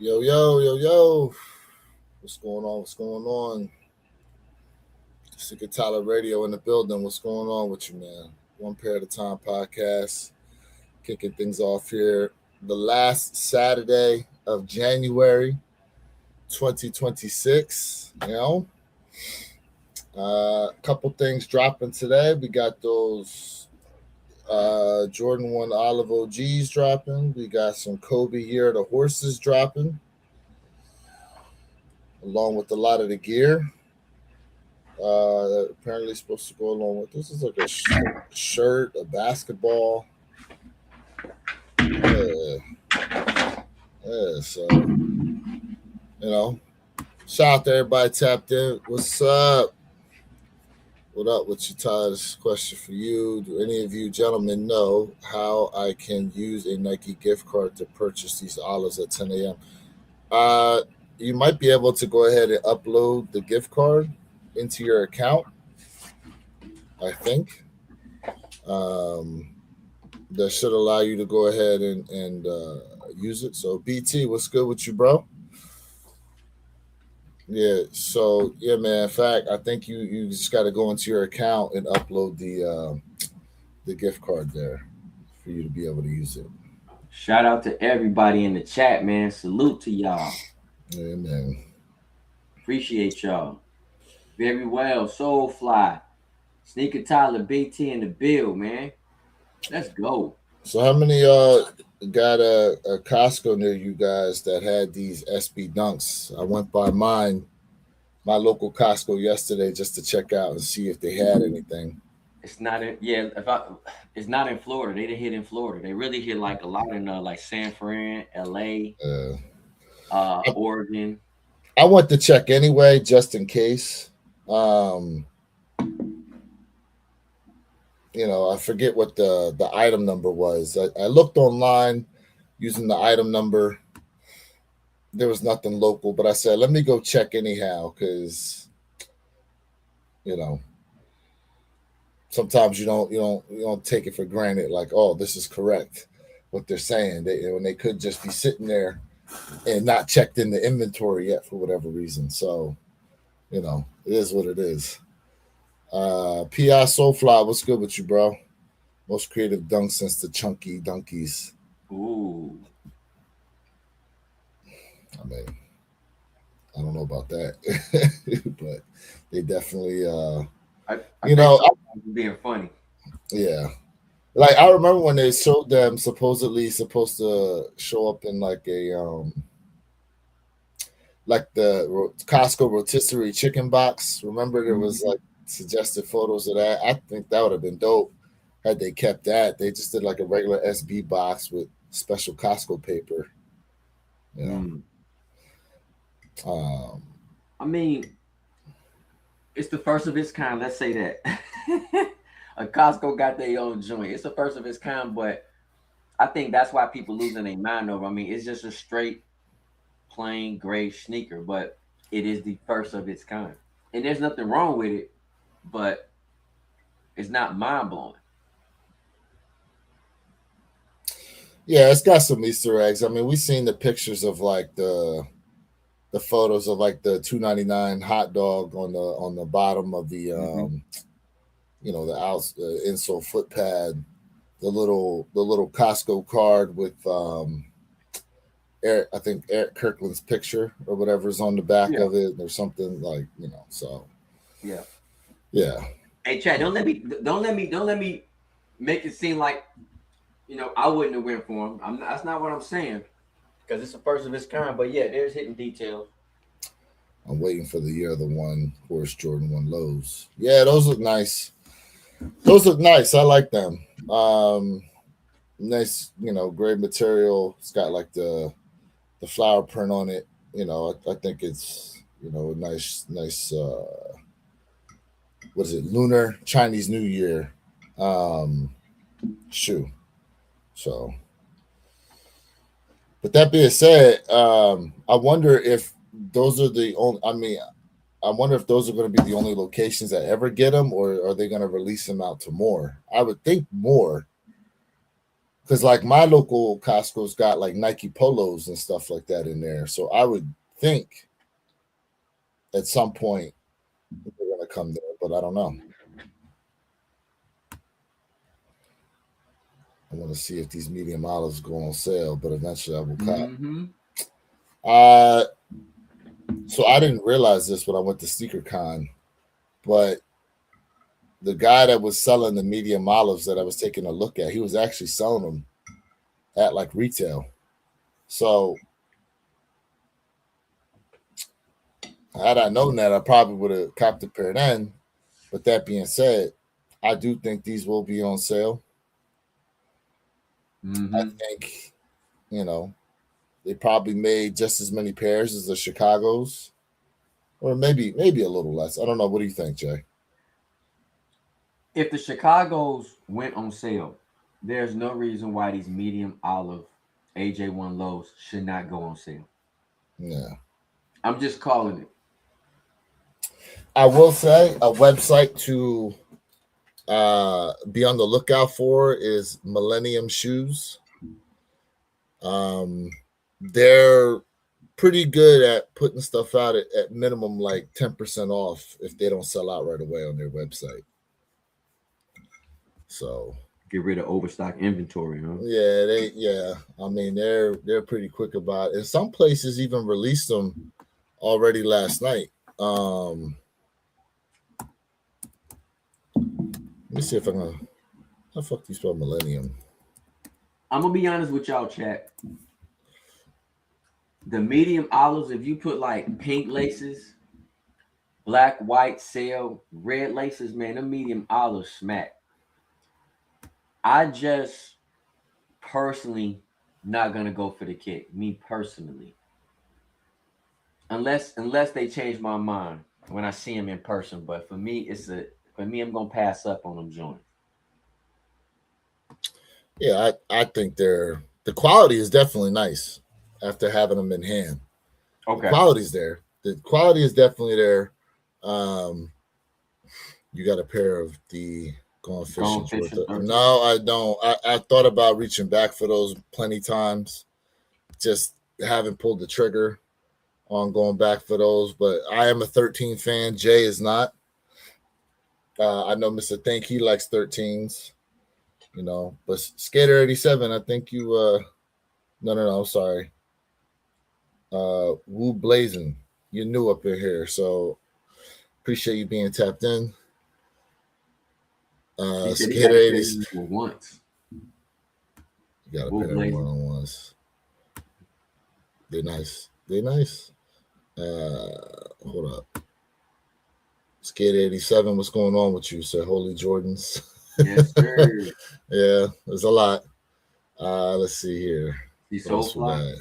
Yo, yo, yo, yo. What's going on? What's going on? Sick Tyler Radio in the building. What's going on with you, man? One Pair at a Time podcast. Kicking things off here. The last Saturday of January 2026. A couple things dropping today. We got those Jordan 1 Olive OGs dropping. We got some Kobe Year of the Horses dropping, along with a lot of the gear. Apparently supposed to go along with this is like a shirt, a basketball. Yeah, yeah. So shout out to everybody tapped in. What's up? What up with you, Todd? This question for you. Do any of you gentlemen know how I can use a Nike gift card to purchase these olives at 10 a.m.? You might be able to go ahead and upload the gift card into your account, I think. That should allow you to go ahead and use it. So BT, what's good with you, bro? Yeah. So yeah, man. In fact, I think you just got to go into your account and upload the gift card there for you to be able to use it. Shout out to everybody in the chat, man. Salute to y'all. Yeah, man. Appreciate y'all. Very well. Soulfly. Sneaker Tyler BT in the bill, man. Let's go. So how many got a Costco near you guys that had these SB Dunks? I went by my local Costco yesterday just to check out and see if they had anything. It's not in it's not in Florida. They didn't hit in Florida. They really hit like a lot in like San Fran, LA, Uh, I, Oregon. I went to check anyway, just in case. Um, I forget what the item number was. I looked online using the item number. There was nothing local, but I said, let me go check anyhow, because you know sometimes you don't take it for granted, like, oh, this is correct what they're saying. When they could just be sitting there and not checked in the inventory yet for whatever reason. So it is what it is. Pi Soulfly, what's good with you, bro? Most creative dunk since the Chunky Dunkies. Ooh. I mean, I don't know about that, but they definitely, I you think know, sometimes being funny. yeah. Like I remember when they showed them supposedly supposed to show up in like the Costco rotisserie chicken box. Remember there was Mhm. like suggested photos of that. I think that would have been dope had they kept that. They just did like a regular SB box with special Costco paper. You know, Mm. um, I mean, it's the first of its kind. Let's say that. A Costco got their own joint. It's the first of its kind, but I think that's why people losing their mind over. I mean, it's just a straight, plain gray sneaker, but it is the first of its kind, and there's nothing wrong with it, but it's not mind blowing. yeah, it's got some Easter eggs. I mean, we've seen the pictures of like the photos of like the 2.99 hot dog on the bottom of the Hmm. the out insole foot pad, the little Costco card with Eric, I think Eric Kirkland's picture or whatever's on the back Yeah, of it or something, like, so yeah. yeah. Hey, Chad, don't let me make it seem like I wouldn't have went for him. That's not what I'm saying because it's the first of its kind. But yeah, there's hidden details. I'm waiting for the year of the one horse Jordan 1 lows. Yeah, those look nice. Those look nice. I like them. Nice, great material. It's got like the flower print on it. I think it's a nice what is it, lunar Chinese New Year um shoe. So, but that being said, I wonder if those are the only. I mean, I wonder if those are going to be the only locations that ever get them, or are they going to release them out to more? I would think more, because like my local Costco's got like Nike polos and stuff like that in there. So I would think at some point they're gonna come there, but I don't know. I want to see if these medium olives go on sale, but eventually I will cop. So I didn't realize this when I went to SneakerCon, but the guy that was selling the medium olives that I was taking a look at, he was actually selling them at like retail. So had I known that, I probably would have copped a pair then. But that being said, I do think these will be on sale. I think, they probably made just as many pairs as the Chicago's, or maybe a little less. I don't know. What do you think, Jay? If the Chicago's went on sale, there's no reason why these medium olive AJ1 lows should not go on sale. Yeah. I'm just calling it. I will say a website to be on the lookout for is Millennium Shoes. They're pretty good at putting stuff out at minimum like 10% off if they don't sell out right away on their website. So get rid of overstock inventory, huh? Yeah. I mean, they're pretty quick about it. And some places even released them already last night. Let me see if I'm gonna. How the fuck do you spell Millennium? I'm gonna be honest with y'all, chat. The medium olives, if you put like pink laces, black, white, sail, red laces, man, the medium olives smack. I just personally not gonna go for the kick. Me personally, unless they change my mind when I see them in person. But for me, I'm gonna pass up on them joints. Yeah, I think the quality is definitely nice after having them in hand. Okay, the quality's there. The quality is definitely there. You got a pair of the Gone Fishing. No, I don't. I thought about reaching back for those plenty times. Just haven't pulled the trigger on going back for those. But I am a 13 fan. Jay is not. I know Mr. Think he likes 13s. But Skater 87, I think you no, sorry. Woo Blazing. You're new up in here, so appreciate you being tapped in. Skater 87 once. You got a pair of one-on-ones. They're nice. Hold up. Skater 87, what's going on with you, sir? Holy Jordans. Yes, sir. Yeah, there's a lot. Let's see here. These so fly.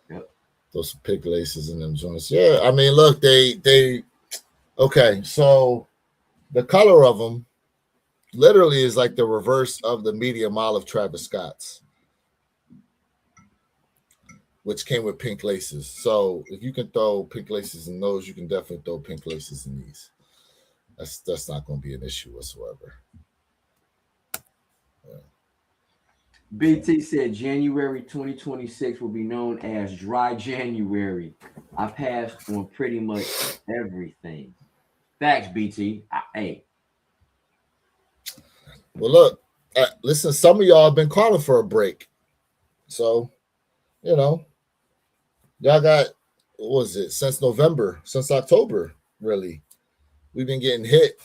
Yep. Those pig laces in them joints. Yeah, I mean, look, they okay. So the color of them literally is like the reverse of the medium olive Travis Scott's, which came with pink laces. So if you can throw pink laces in those, you can definitely throw pink laces in these. That's not going to be an issue whatsoever. Yeah. BT said January 2026 will be known as Dry January. I passed on pretty much everything. Thanks, BT. Hey. Well, look, listen, some of y'all have been calling for a break. So, y'all got, what was it, since October, really. We've been getting hit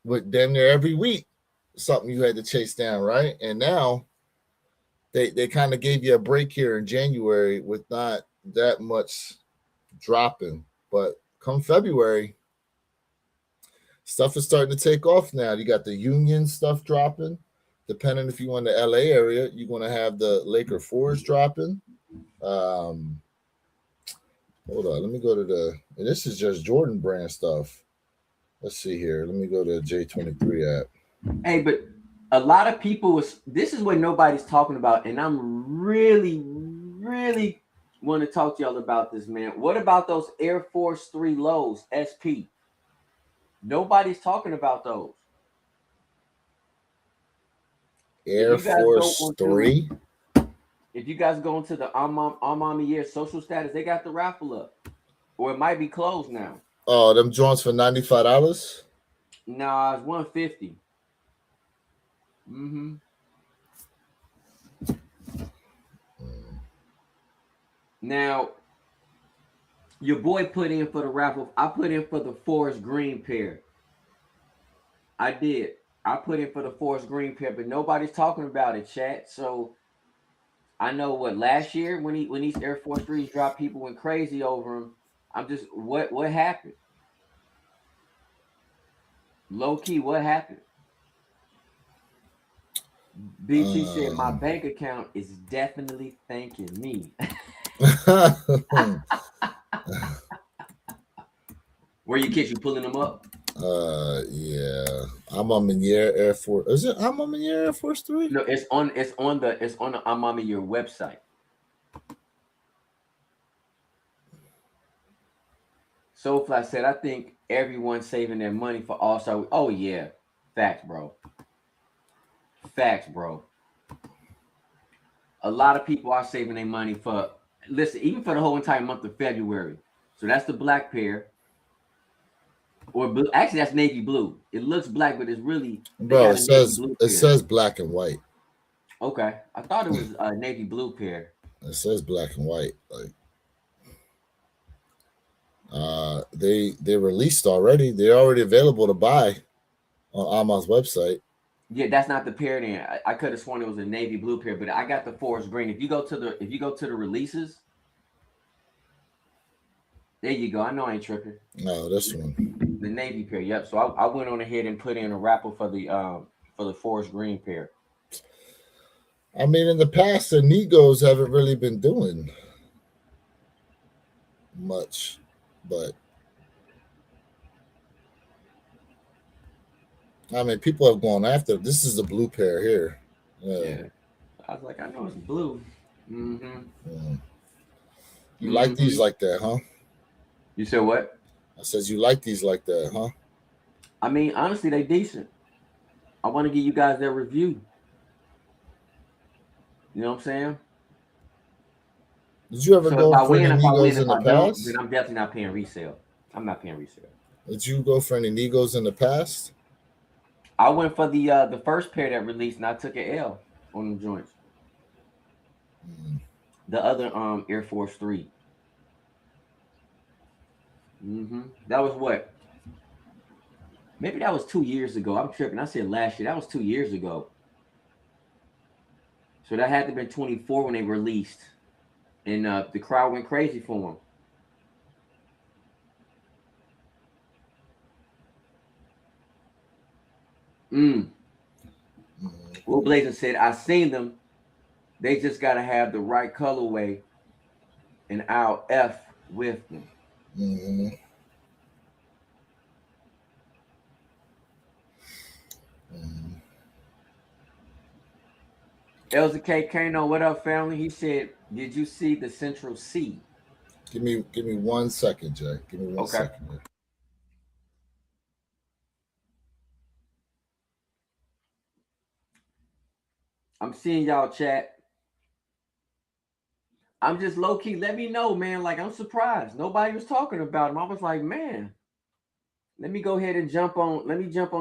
with damn near every week. Something you had to chase down, right? And now they kind of gave you a break here in January with not that much dropping. But come February, stuff is starting to take off now. You got the Union stuff dropping. Depending if you want the LA area, you're going to have the Laker 4s dropping. Hold on, let me go to and this is just Jordan brand stuff. Let's see here. Let me go to J23 app. Hey, but a lot of people, this is what nobody's talking about, and I'm really, really want to talk to y'all about this, man. What about those Air Force 3 lows, SP? Nobody's talking about those. Air Force 3. If you guys go into the Armami Year social status, they got the raffle up, or it might be closed now. Oh, them joints for $95. Nah, it's $150. Now, your boy put in for the raffle. I put in for the forest green pair. I did. I put in for the forest green pair, but nobody's talking about it, chat. So I know what last year when these Air Force 3s dropped, people went crazy over them. I'm just what happened? Low key, what happened? BT said my bank account is definitely thanking me. Where you kids, you pulling them up? Yeah. Amamiyear Air Force. Is it Amamiyear Air Force 3? No, it's on the Amamiyear website. Soulfly said, I think everyone's saving their money for All-Star. Oh yeah. Facts, bro. Facts, bro. A lot of people are saving their money for, listen, even for the whole entire month of February. So that's the black pair. Or blue. Actually, that's navy blue. It looks black, but it's really, bro. It says black and white. Okay, I thought it was a navy blue pair. It says black and white. Like, they released already. They're already available to buy on Alma's website. Yeah, that's not the pair. Then I could have sworn it was a navy blue pair, but I got the forest green. If you go to the releases, there you go. I know I ain't tripping. No, this one. The navy pair. Yep. So I went on ahead and put in a raffle for the forest green pair. I mean, in the past, the Negos haven't really been doing much, but I mean, people have gone after. This is the blue pair here. Yeah. I was like, I know it's blue. You like these like that, huh? You said what? I says you like these like that, huh? I mean, honestly, they decent. I want to give you guys their review. You know what I'm saying? Did you ever go for any Negos in the past? Then I'm definitely not paying resale. I'm not paying resale. Did you go for any Negos in the past? I went for the first pair that released, and I took an L on them joints. The other Air Force 3. That was what? Maybe that was 2 years ago. I'm tripping. I said last year. That was 2 years ago. So that had to have been 24 when they released. And the crowd went crazy for them. Will Blazing said, I seen them. They just got to have the right colorway, and I'll F with them. Elza K. Kano, what up, family? He said, did you see the Central C? Give me 1 second, Jay. Give me one second. I'm seeing y'all chat. I'm just low key. Let me know, man. Like, I'm surprised. Nobody was talking about him. I was like, man, let me go ahead and jump on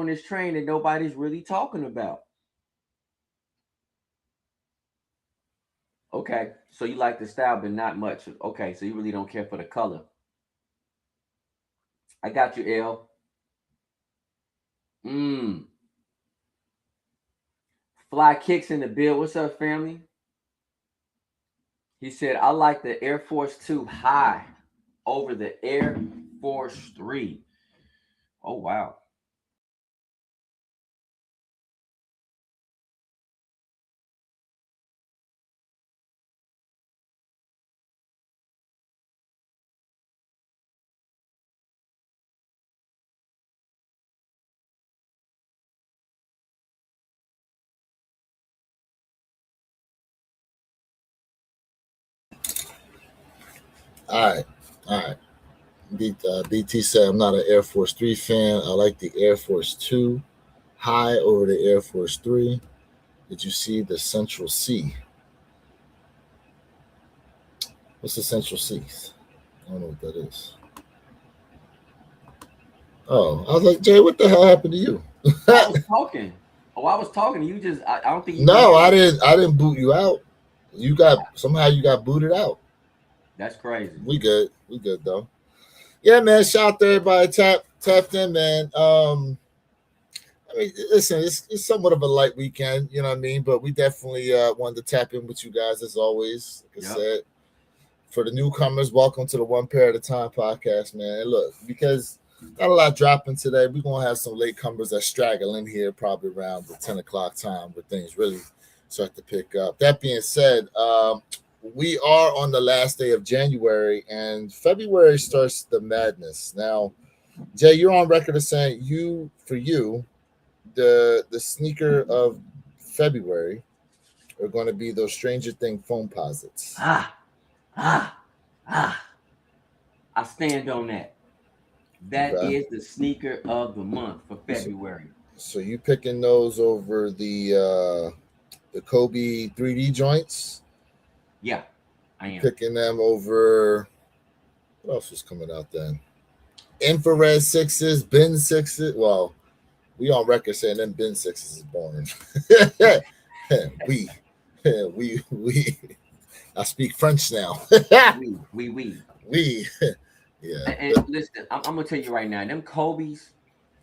this train that nobody's really talking about. Okay, so you like the style, but not much. Okay, so you really don't care for the color. I got you, L. Fly Kicks in the bill. What's up, family? He said, I like the Air Force 2 high over the Air Force 3. Oh, wow. All right. BT said, I'm not an Air Force 3 fan. I like the Air Force 2 high over the Air Force 3. Did you see the Central C? What's the Central Seas? I don't know what that is. Oh, I was like, Jay, what the hell happened to you? I was talking. Oh, I was talking. You just, I don't think you could No, hear I me. didn't. I didn't boot you out. You got booted out. That's crazy. We good. We good though. Yeah, man. Shout out to everybody tapped in, man. I mean, listen, it's somewhat of a light weekend, you know what I mean? But we definitely wanted to tap in with you guys as always. Like I Yep. said, for the newcomers, welcome to the One Pair at a Time podcast, man. And look, because not a lot dropping today, we're gonna have some latecomers that straggle in here probably around the 10 o'clock time where things really start to pick up. That being said, we are on the last day of January, and February starts the madness. Now, Jay, you're on record as saying for you, the sneaker of February are going to be those Stranger Thing foam posits. Ah, ah, ah. I stand on that. That Okay. is the sneaker of the month for February. So you picking those over the Kobe 3D joints? Yeah, I am. Picking them over what else was coming out then? Infrared sixes, bin sixes. Well, we on record saying them bin sixes is boring. we, we. I speak French now. We. we, yeah. And listen, I'm gonna tell you right now, them Kobe's.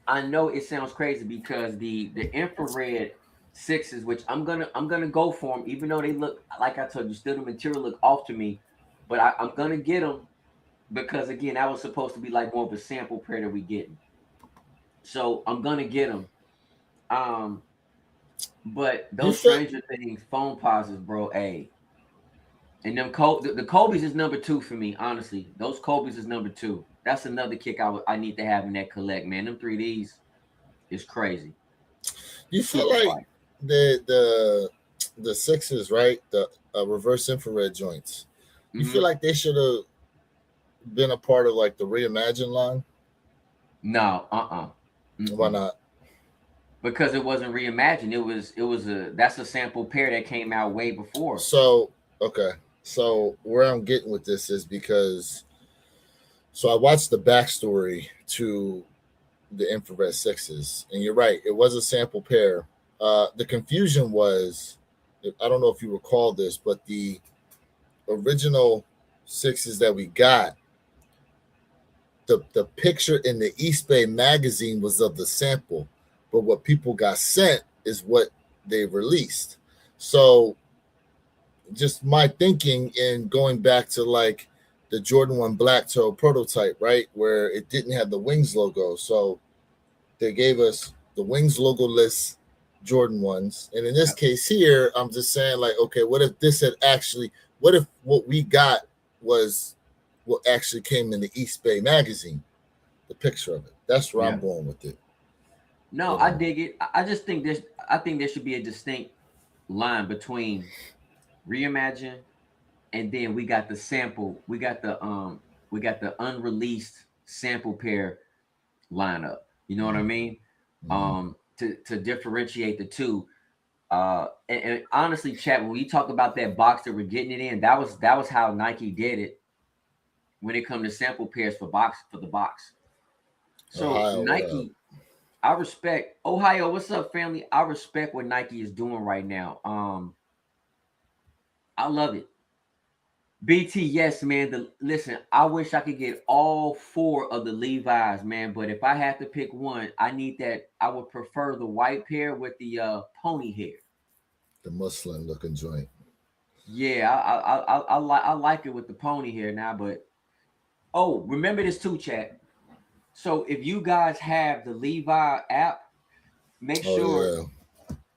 I know it sounds crazy because the infrared sixes, which I'm gonna go for them, even though they look like I told you, still the material look off to me, but I'm gonna get them because again, that was supposed to be like more of a sample pair that we getting. So I'm gonna get them. Um, but You those feel Stranger Things phone pauses, bro. A and them the Kobe's is number two for me. Honestly, those Kobe's is number two. That's another kick I need to have in that collect, man. Them 3Ds is crazy. you feel Super like fire. the sixes, right? The reverse infrared joints. You feel Hmm. like they should have been a part of like the Reimagine line? No, Why Mm-mm. not? Because it wasn't reimagined. It was a that's a sample pair that came out way before. So okay, so where I'm getting with this is because so I watched the backstory to the infrared sixes, and you're right, it was a sample pair. The confusion was, I don't know if you recall this, but the original sixes that we got, the picture in the East Bay magazine was of the sample, but what people got sent is what they released. So just my thinking in going back to like the Jordan 1 Black Toe prototype, right? Where it didn't have the Wings logo. So they gave us the Wings logo list Jordan ones. And in this Yep. case here, I'm just saying, like, okay, what if this had actually, what if what we got was what actually came in the East Bay magazine, the picture of it? That's where I'm Yeah. going with it, No, you I know. dig it. I just think there's I think there should be a distinct line between reimagine and then we got the sample. We got the unreleased sample pair lineup. You know what I Mm-hmm. mean? Mm-hmm. To differentiate the two. And honestly, chat, when we talk about that box that we're getting it in, that was how Nike did it when it come to sample pairs for the box. So Ohio, what up? Nike, I respect Ohio. What's up, family? I respect what Nike is doing right now. I love it. BT, yes, man. Listen, I wish I could get all four of the Levi's, man. But if I had to pick one, I need that. I would prefer the white pair with the pony hair. The Muslim looking joint. Yeah, I like it with the pony hair now. But oh, remember this too, chat. So if you guys have the Levi app, make Oh sure yeah.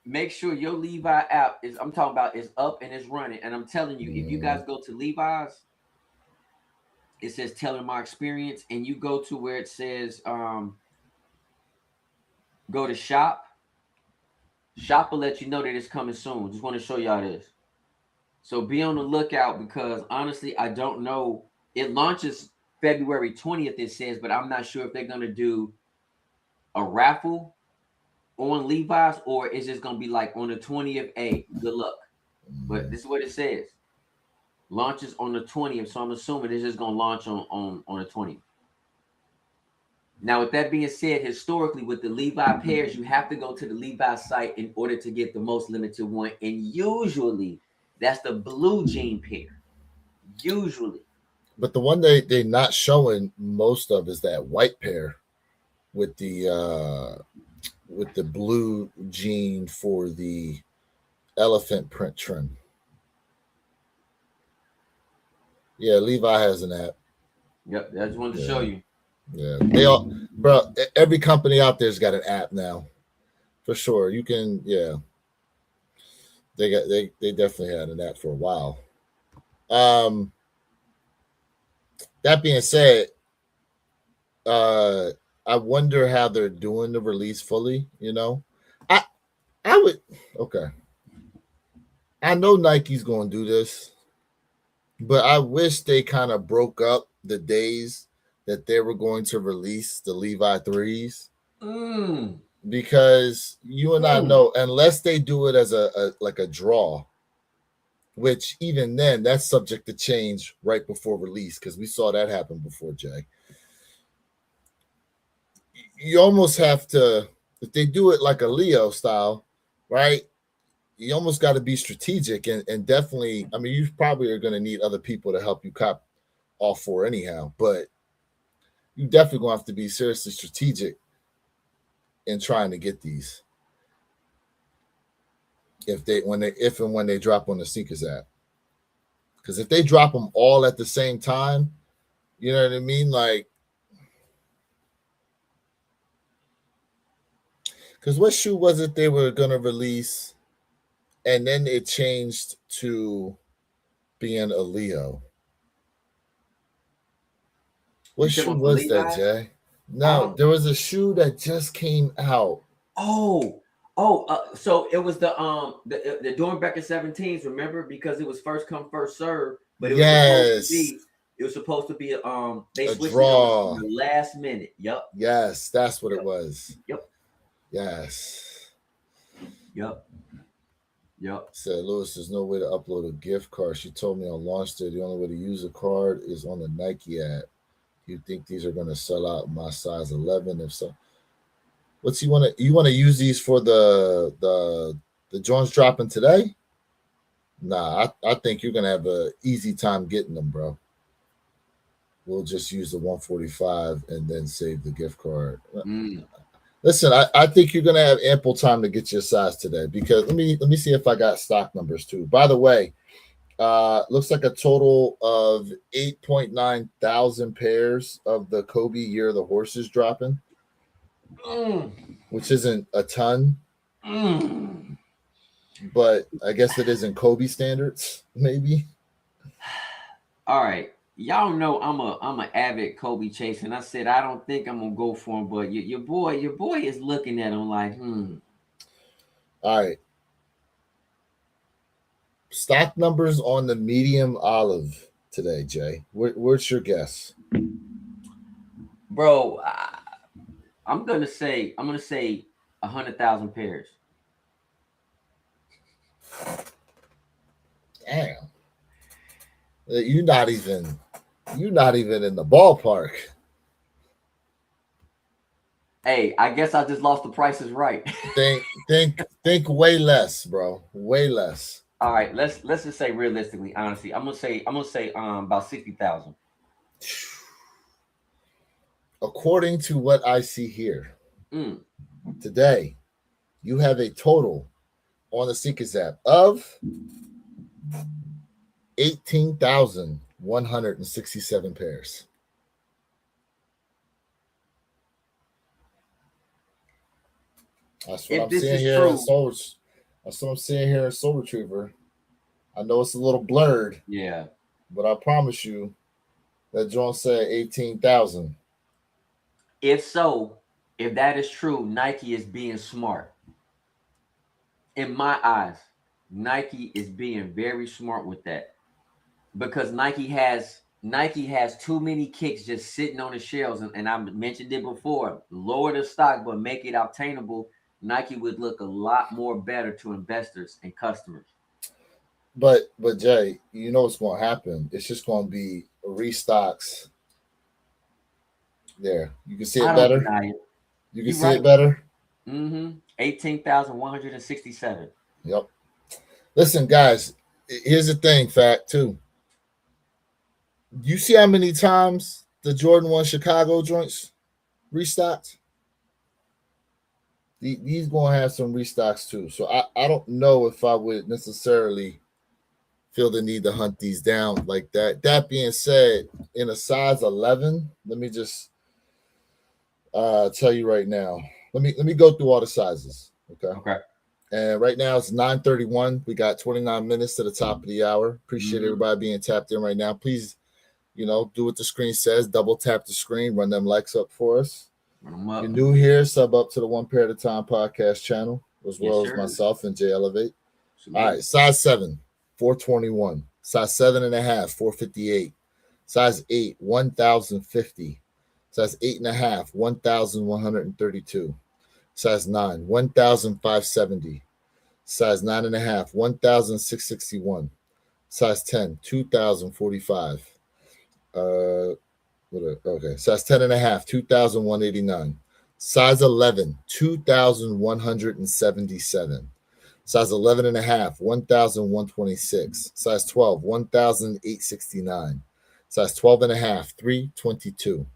make sure your Levi app is I'm talking about is up and is running. And I'm telling you, if you Mm-hmm. guys go to Levi's, it says telling my experience, and you go to where it says go to shop. Shop will let you know that it's coming soon. Just want to show y'all this. So be on the lookout because honestly, I don't know. It launches February 20th, it says, but I'm not sure if they're gonna do a raffle on Levi's, or it's just gonna be like on the 20th. Hey, good luck. But this is what it says. Launches on the 20th. So I'm assuming it's just gonna launch on the 20th. Now, with that being said, historically with the Levi pairs, you have to go to the Levi site in order to get the most limited one. And usually that's the blue jean pair. Usually. But the one they're not showing most of is that white pair with the blue jean for the elephant print trim. Yeah, Levi has an app. Yep, I just wanted to show you. Yeah, they all, bro. Every company out there's got an app now, for sure. You can, yeah. They definitely had an app for a while. That being said, I wonder how they're doing the release fully. You know, I would okay. I know Nike's going to do this, but I wish they kind of broke up the days that they were going to release the Levi 3s. Because you and I know, unless they do it as a like a draw, which even then that's subject to change right before release, because we saw that happen before, Jay. You almost have to, if they do it like a Leo style, right? You almost got to be strategic and definitely, I mean, you probably are going to need other people to help you cop all four anyhow, but you definitely going to have to be seriously strategic in trying to get these. If and when they drop on the Sneakers app. Because if they drop them all at the same time, you know what I mean? Like, because what shoe was it they were going to release? And then it changed to being a Leo. What shoe was that, Jay? No, there was a shoe that just came out. So it was the Dornbecker 17s, remember? Because it was first come, first serve, but it was supposed to be they switched it on the last minute. Yep. Yes, that's what it was. Yep. Yes. Yep. Said Lewis, there's no way to upload a gift card. She told me on launch day the only way to use a card is on the Nike app. You think these are going to sell out my size 11? If so, what's you want to use these for the Jones dropping today? Nah, I think you're going to have an easy time getting them, bro. We'll just use the 145 and then save the gift card. Listen, I think you're going to have ample time to get your size today, because let me see if I got stock numbers too. By the way, looks like a total of 8.9 thousand pairs of the Kobe Year of the Horses dropping, which isn't a ton, but I guess it is in Kobe standards, maybe. All right. Y'all know I'm an avid Kobe chaser, and I said I don't think I'm gonna go for him, but your boy is looking at him like, All right. Stock numbers on the medium olive today, Jay. Where's your guess? Bro, I'm gonna say 100,000 pairs. Damn. You're not even in the ballpark. Hey, I guess I just lost the prices right. think way less, bro. Way less. All right, let's just say realistically, honestly, I'm gonna say about 60,000. According to what I see here today, you have a total on the Sneakers app of 18,167 pairs. That's what I'm seeing here in Soul. That's what I'm seeing here in Soul Retriever. I know it's a little blurred. Yeah. But I promise you that John said 18,000. If that is true, Nike is being smart. In my eyes, Nike is being very smart with that, because Nike has too many kicks just sitting on the shelves, and I mentioned it before. Lower the stock, but make it obtainable Nike would look a lot more better to investors and customers. But Jay, you know what's going to happen? It's just going to be restocks. There, you can see I it don't better. deny it. You can You're see right. it better. 18,167. Yep. Listen, guys. Here's the thing. Fact too. You see how many times the Jordan 1 Chicago joints restocked? These going to have some restocks too. So I don't know if I would necessarily feel the need to hunt these down like that. That being said, in a size 11, let me just tell you right now. Let me go through all the sizes. Okay. And right now it's 9:31. We got 29 minutes to the top of the hour. Appreciate everybody being tapped in right now. Please, do what the screen says. Double tap the screen. Run them likes up for us. You're new here, sub up to the One Pair at a Time podcast channel, as well as myself and Jay Elevate. All right, size 7, 421. Size 7.5, 458. Size 8, 1050. Size 8.5, 1132. Size 9, 1570. Size 9.5, 1661. Size 10, 2045. Size 10.5, 2189. Size 11, 2177. Size 11.5, 1126. Size 12, 1869. Size 12.5, 322.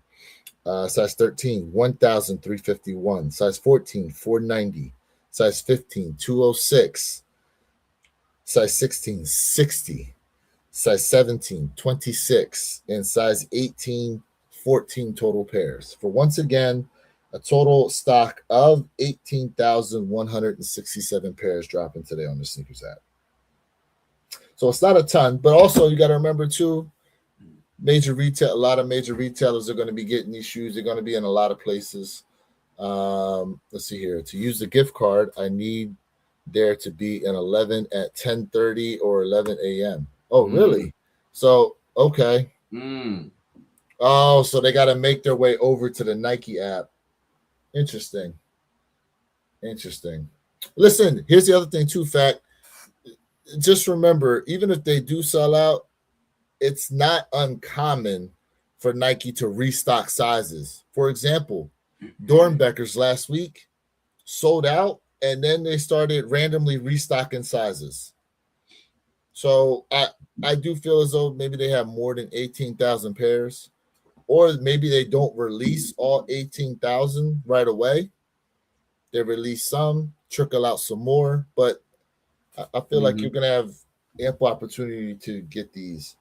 Size 13, 1351. Size 14, 490. Size 15, 206. Size 16, 60. Size 17, 26. And size 18, 14 total pairs. For once again, a total stock of 18,167 pairs dropping today on the Sneakers app. So it's not a ton, but also you got to remember too, a lot of major retailers are going to be getting these shoes. They're going to be in a lot of places. Let's see here. To use the gift card, I need there to be an 11 at 10:30 or 11 a.m. Oh, really? So, okay. Oh, so they got to make their way over to the Nike app. Interesting. Listen, here's the other thing too, Fact. Just remember, even if they do sell out, it's not uncommon for Nike to restock sizes. For example, Dornbeckers last week sold out, and then they started randomly restocking sizes. So I do feel as though maybe they have more than 18,000 pairs, or maybe they don't release all 18,000 right away. They release some, trickle out some more, but I feel like you're going to have ample opportunity to get these.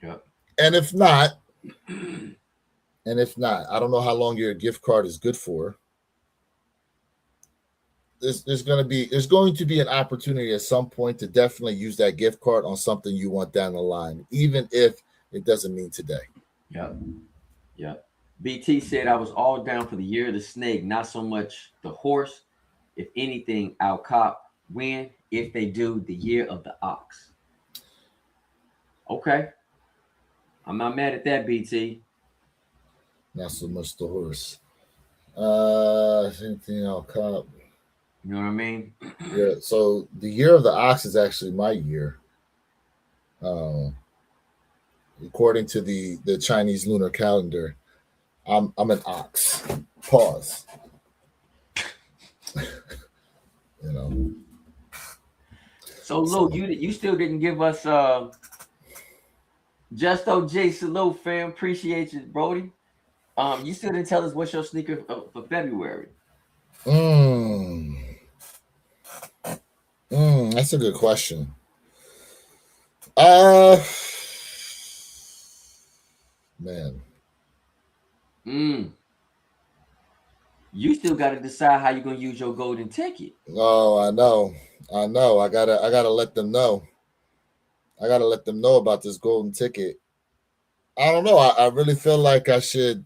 Yeah. And if not, I don't know how long your gift card is good for. There's going to be an opportunity at some point to definitely use that gift card on something you want down the line, even if it doesn't mean today. Yeah. BT said I was all down for the year of the snake, not so much the horse. If anything, I'll cop win. If they do, the year of the ox. Okay. I'm not mad at that, BT. Not so much the horse. Anything I'll cop. You know what I mean? Yeah. So the year of the ox is actually my year. According to the Chinese lunar calendar, I'm an ox. Pause. So Lou, you still didn't give us Just OJ salute, fam. Appreciate you, Brody. You still didn't tell us what's your sneaker for February. That's a good question. Man. You still got to decide how you're gonna use your golden ticket. Oh, I know. I gotta let them know. I gotta let them know about this golden ticket. I don't know. I really feel like I should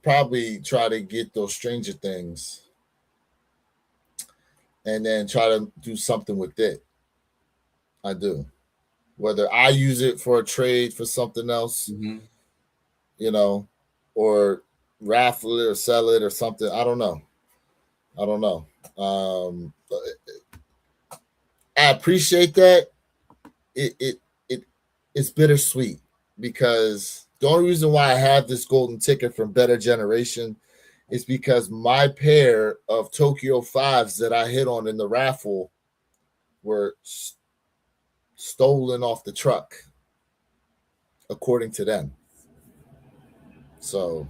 probably try to get those Stranger Things and then try to do something with it. I do. Whether I use it for a trade for something else, or raffle it or sell it or something. I don't know. I appreciate that. It it's bittersweet because the only reason why I have this golden ticket from Better Generation is because my pair of Tokyo Fives that I hit on in the raffle were stolen off the truck, according to them. So,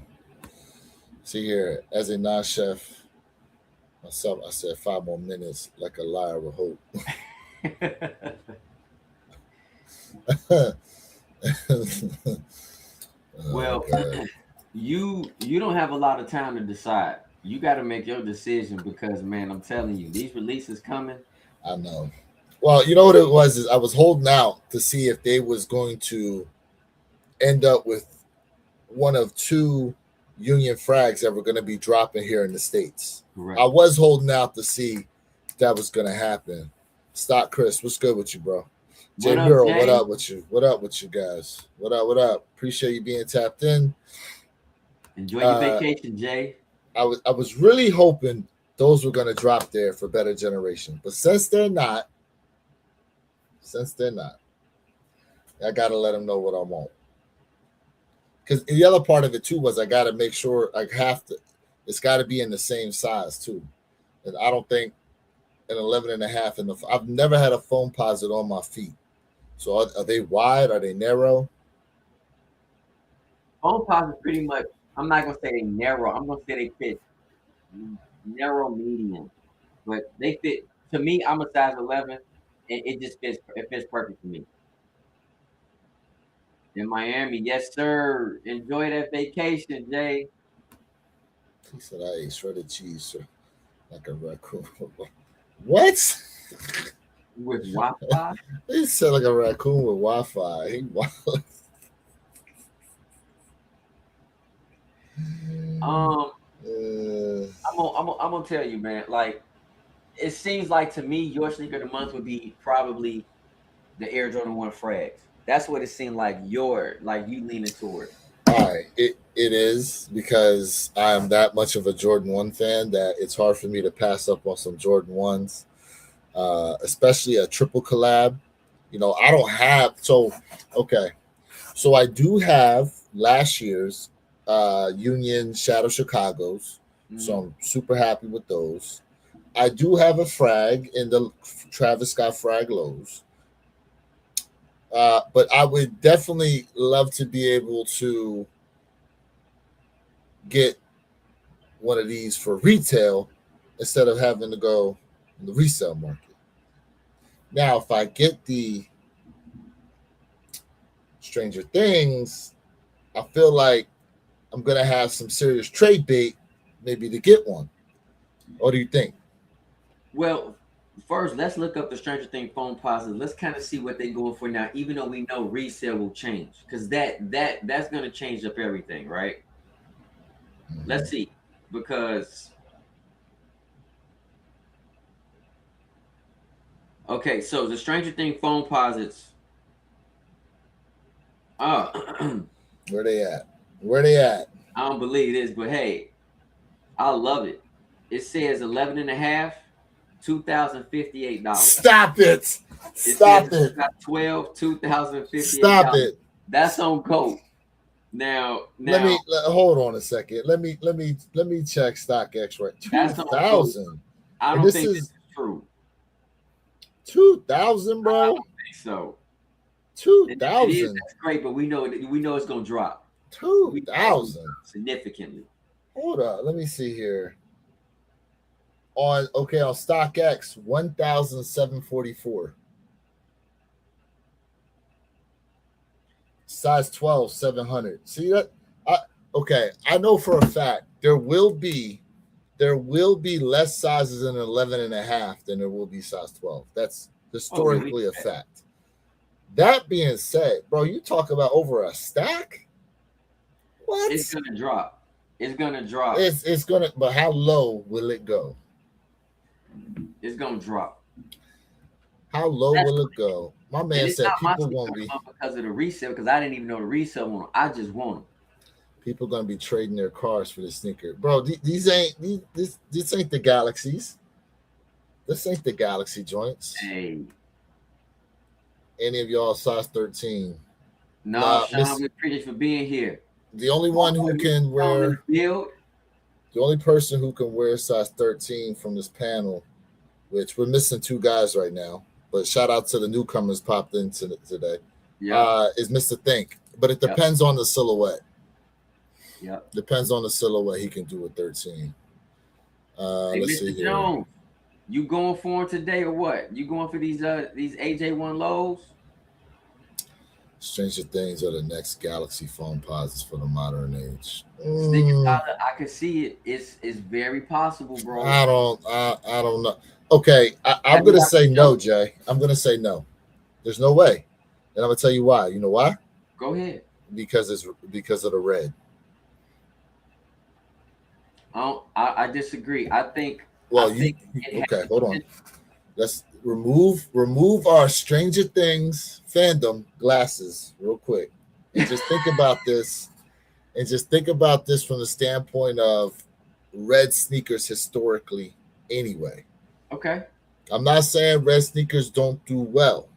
see here, as a non-chef myself, I said 5 more minutes, like a liar would hope. Well, you don't have a lot of time to decide. You got to make your decision because, man, I'm telling you, these releases coming. I know. Well, you know what it was is I was holding out to see if they was going to end up with one of two Union frags that were going to be dropping here in the States. Correct. I was holding out to see if that was going to happen. Stock Chris, what's good with you, bro? Jay Muro, what up with you? What up with you guys? What up? What up? Appreciate you being tapped in. Enjoy your vacation, Jay. I was really hoping those were going to drop there for Better Generation, but since they're not, I got to let them know what I want. Because the other part of it too was I got to make sure it's got to be in the same size too. And I don't think an 11 and a half I've never had a Foamposite on my feet. So are they wide? Are they narrow? Foamposite pretty much, I'm not going to say they narrow. I'm going to say they fit narrow medium. But they fit, to me, I'm a size 11. And it just fits perfect for me. In Miami, yes, sir. Enjoy that vacation, Jay. He said I ate shredded cheese, sir, like a raccoon. What? With Wi-Fi? He said like a raccoon with Wi-Fi. He wild. I'm gonna tell you, man. Like, it seems like to me, your sneaker of the month would be probably the Air Jordan 1 frags. That's what it seemed like. You leaning toward. All right, it is because I am that much of a Jordan 1 fan that it's hard for me to pass up on some Jordan 1s, especially a triple collab. You know, I don't have okay. So I do have last year's Union Shadow Chicago's. Mm-hmm. So I'm super happy with those. I do have a frag in the Travis Scott frag lows. But I would definitely love to be able to get one of these for retail instead of having to go in the resale market. Now, if I get the Stranger Things, I feel like I'm going to have some serious trade bait maybe to get one. What do you think? Well, first, let's look up the Stranger Things Foamposite. Let's kind of see what they're going for now, even though we know resale will change, because that's going to change up everything, right? Mm-hmm. Let's see, because okay, so the Stranger Things Foamposites. Where they at? I don't believe this, but hey, I love it. It says 11 and a half. $2,058. Stop it! Stop it! 12, $2,058. Stop it! That's on Coke. Now, hold on a second. Let me check StockX right. 2,000. I don't think this is true. 2,000, bro. I don't think so. 2,000. That's great, but we know it's gonna drop. 2,000 significantly. Hold up, let me see here. On StockX, 1,744. Size 12, 700. See that? I know for a fact there will be less sizes in 11 and a half than there will be size 12. That's historically a fact. That being said, bro, you talk about over a stack? What? It's gonna drop. It's gonna, but how low will it go? It's gonna drop. How low will it go? My man said people won't be because of the resale, because I didn't even know the resale one. I just want them. People gonna be trading their cars for this sneaker, bro. These ain't this ain't the Galaxies. This ain't the Galaxy joints. Hey, Any of y'all size 13? no, Nah, Sean, miss. we appreciate you for being here. The only one who can Sean in wear, the field. the only person who can wear size 13 from this panel, which we're missing two guys right now, but shout out to the newcomers popped in today, Yep. Is Mr. Think. But it Yep. depends on the silhouette. Yep. Depends on the silhouette he can do with 13. Hey, Let's see Mr. here. Jones, you going for him today or what? You going for these AJ1 lows? Stranger Things are the next Galaxy phone posits for the modern age. I can see it. It's very possible, bro. I don't know. Okay, I'm gonna say no, Jay. I'm gonna say no. There's no way, and I'm gonna tell you why. You know why? Go ahead. Because of the red. I disagree. I think. Well, okay. Hold on. Let's remove our Stranger Things fandom glasses real quick, and just think about this. And just think about this from the standpoint of red sneakers historically. Anyway. Okay. I'm not saying red sneakers don't do well,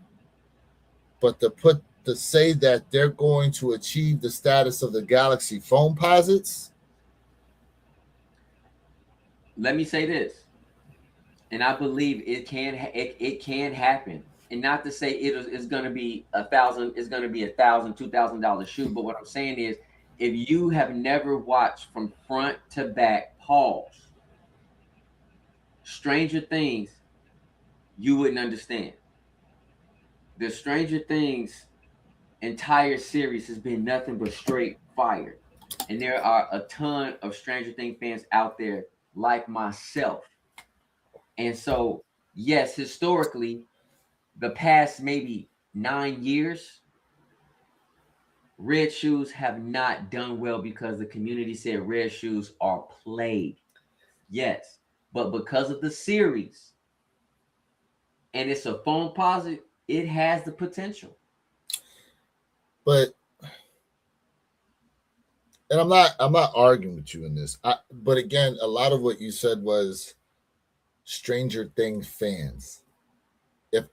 but to say that they're going to achieve the status of the Galaxy phone posits. Let me say this, and I believe it can happen. And not to say it's going to be $1,000, it's going to be $1,000, $2,000 shoe. But what I'm saying is, if you have never watched from front to back, pause, Stranger Things, you wouldn't understand. The Stranger Things entire series has been nothing but straight fire. And there are a ton of Stranger Things fans out there like myself. And so, yes, historically, the past maybe 9 years, red shoes have not done well because the community said red shoes are played. Yes, but because of the series and it's a phone posit, it has the potential. But and I'm not arguing with you in this. But again, a lot of what you said was Stranger Things fans. If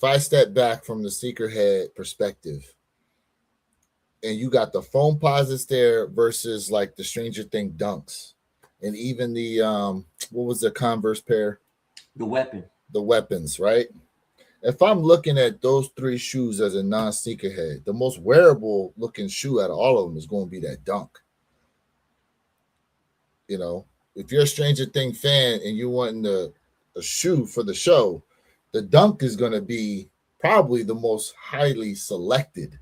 I step back from the sneakerhead perspective, and you got the foam posits there versus like the Stranger Thing dunks, and even the what was the Converse pair? The weapons, right? If I'm looking at those three shoes as a non-sneakerhead, the most wearable looking shoe out of all of them is going to be that dunk. You know, if you're a Stranger Thing fan and you want a shoe for the show, the dunk is going to be probably the most highly selected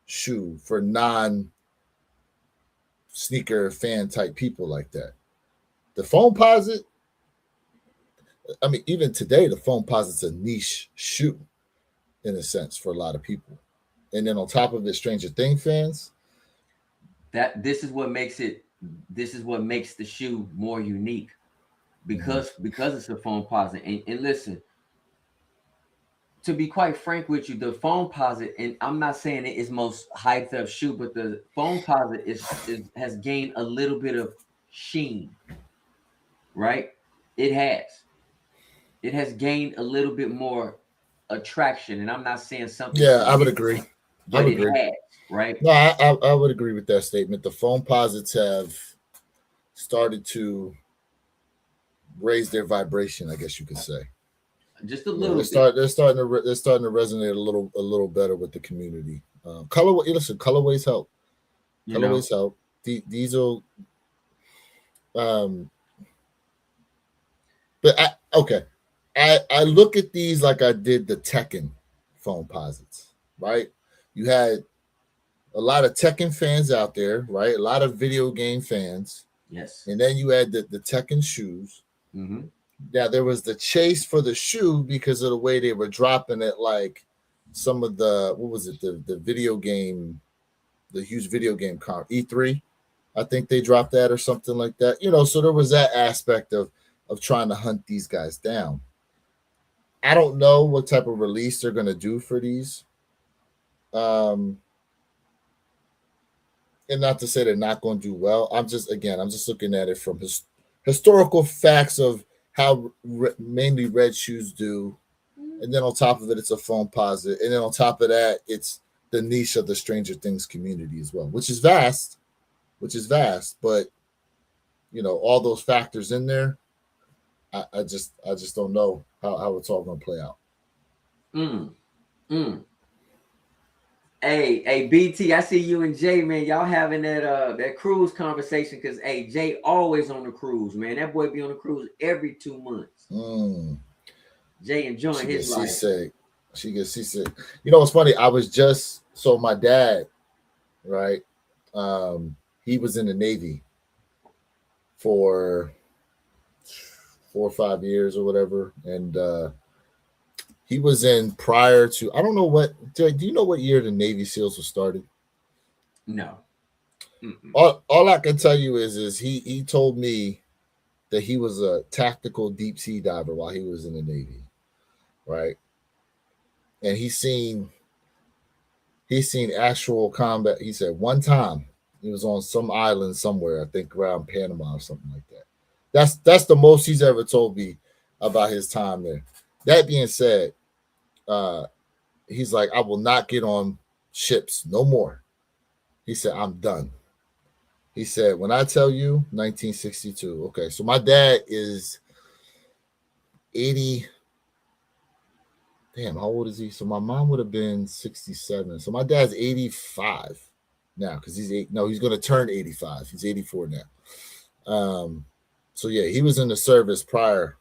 shoe for non-sneaker fan type people like that. The foam posit, I mean, even today, the foam posit's a niche shoe in a sense for a lot of people. And then on top of it, Stranger Thing fans. This is what makes the shoe more unique because it's a foam posit. And listen, to be quite frank with you, the foam posit, and I'm not saying it is most hyped up shoe, but the foam posit has gained a little bit of sheen, right? It has gained a little bit more attraction, and I'm not saying something. Yeah, I would agree. But it has, right? No, I would agree with that statement. The foam posits have started to raise their vibration, I guess you could say. Just a little. They're starting to resonate a little better with the community. Colorways help. Colorways help. These will. But I look at these like I did the Tekken foam posits, right? You had a lot of Tekken fans out there, right? A lot of video game fans. Yes. And then you had the Tekken shoes. Mm-hmm. Now there was the chase for the shoe because of the way they were dropping it, like some of the the video game, the huge video game E3. I think they dropped that or something like that. You know, so there was that aspect of trying to hunt these guys down. I don't know what type of release they're gonna do for these. and not to say they're not going to do well. I'm just looking at it from historical facts of how mainly red shoes do, and then on top of it, it's a phone posit, and then on top of that, it's the niche of the Stranger Things community as well, which is vast, but all those factors in there, I just don't know how it's all going to play out. Hey, BT, I see you and Jay, man. Y'all having that cruise conversation because Jay always on the cruise, man. That boy be on the cruise every 2 months. Jay enjoying his life. She gets seasick. It's funny. I was just my dad, right? He was in the Navy for 4 or 5 years or whatever, and he was in prior to, I don't know what, do you know what year the Navy SEALs was started? No. All I can tell you is he told me that he was a tactical deep sea diver while he was in the Navy, right? And he's seen actual combat. He said one time he was on some island somewhere, I think around Panama or something like that. That's the most he's ever told me about his time there. That being said, he's like, I will not get on ships no more. He said, I'm done. He said, when I tell you 1962, okay, so my dad is 80. Damn, how old is he? So my mom would have been 67. So my dad's 85 now because he's going to turn 85. He's 84 now. So yeah, he was in the service prior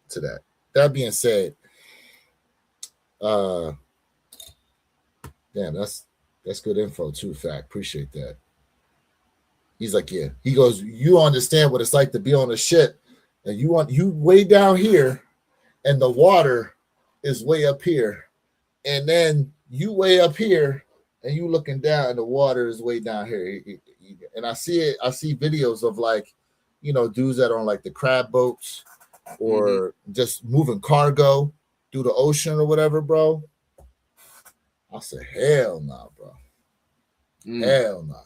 to that. That being said, damn, that's good info too, Fact. Appreciate that. He's like, yeah. He goes, you understand what it's like to be on a ship, and you way down here, and the water is way up here, and then you way up here, and you looking down, and the water is way down here. And I see it. I see videos of like, dudes that are on like the crab boats or just moving cargo through the ocean or whatever, bro. I said, hell no, bro. Hell no.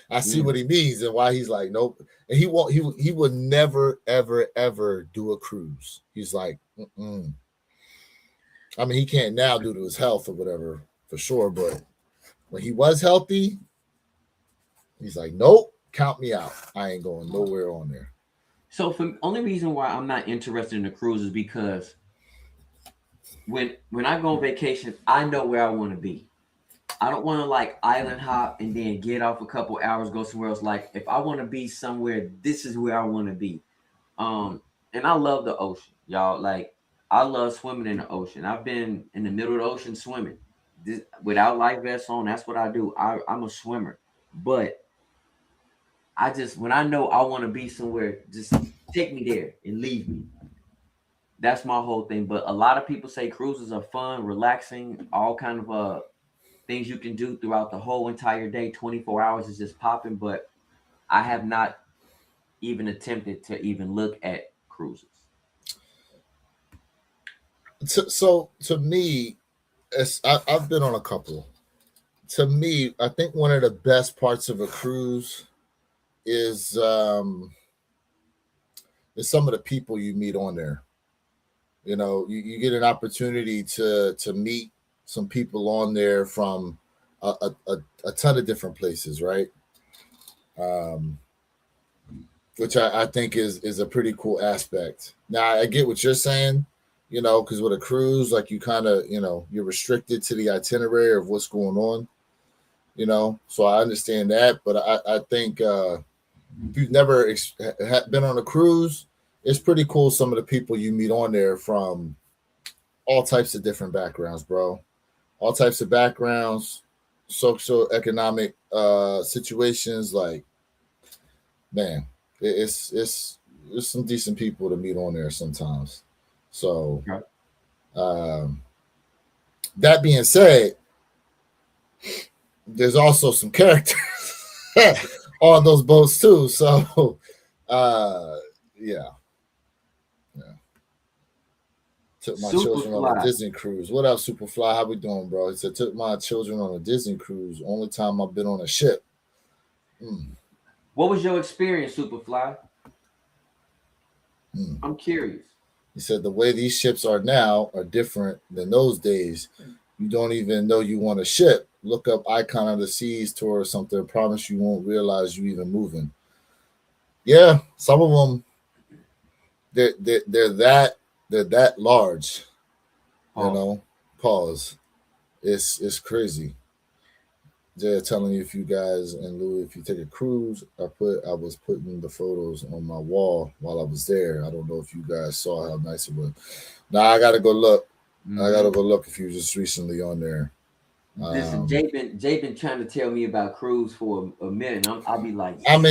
I see what he means and why he's like, nope. And he would never, ever, ever do a cruise. He's like, I mean, he can't now due to his health or whatever, for sure. But when he was healthy, he's like, nope, count me out. I ain't going nowhere on there. So the only reason why I'm not interested in the cruise is because when I go on vacation, I know where I want to be. I don't want to like island hop and then get off a couple hours, go somewhere else. Like if I want to be somewhere, this is where I want to be. And I love the ocean, y'all. Like I love swimming in the ocean. I've been in the middle of the ocean swimming without life vests on. That's what I do. I'm a swimmer, but when I know I want to be somewhere, just take me there and leave me. That's my whole thing. But a lot of people say cruises are fun, relaxing, all kind of things you can do throughout the whole entire day. 24 hours is just popping. But I have not even attempted to even look at cruises. So to me, I've been on a couple. To me, I think one of the best parts of a cruise is some of the people you meet on there. You get an opportunity to meet some people on there from a ton of different places, right? Which I think is a pretty cool aspect. Now I get what you're saying, because with a cruise, like you kind of, you're restricted to the itinerary of what's going on, so I understand that. But I think if you've never been on a cruise, it's pretty cool. Some of the people you meet on there from all types of different backgrounds, bro. All types of backgrounds, socioeconomic situations. Like, man, it's some decent people to meet on there sometimes. So, that being said, there's also some characters on those boats too. So, yeah. Took my children on a Disney cruise. What up, Superfly? How we doing, bro? He said, took my children on a Disney cruise. Only time I've been on a ship. Mm. What was your experience, Superfly? Mm. I'm curious. He said the way these ships are now are different than those days. You don't even know you want a ship. Look up Icon of the Seas tour or something. Promise you won't realize you even moving. Yeah, some of them they're that large. You Pause. know, pause. It's crazy. They're telling you if you guys and Louis, if you take a cruise, I was putting the photos on my wall while I was there. I don't know if you guys saw how nice it was. Now I gotta go look. I gotta Mm-hmm. go look if you just recently on there. Listen, Um, Jay been trying to tell me about cruise for a minute. I'll be like, look, sound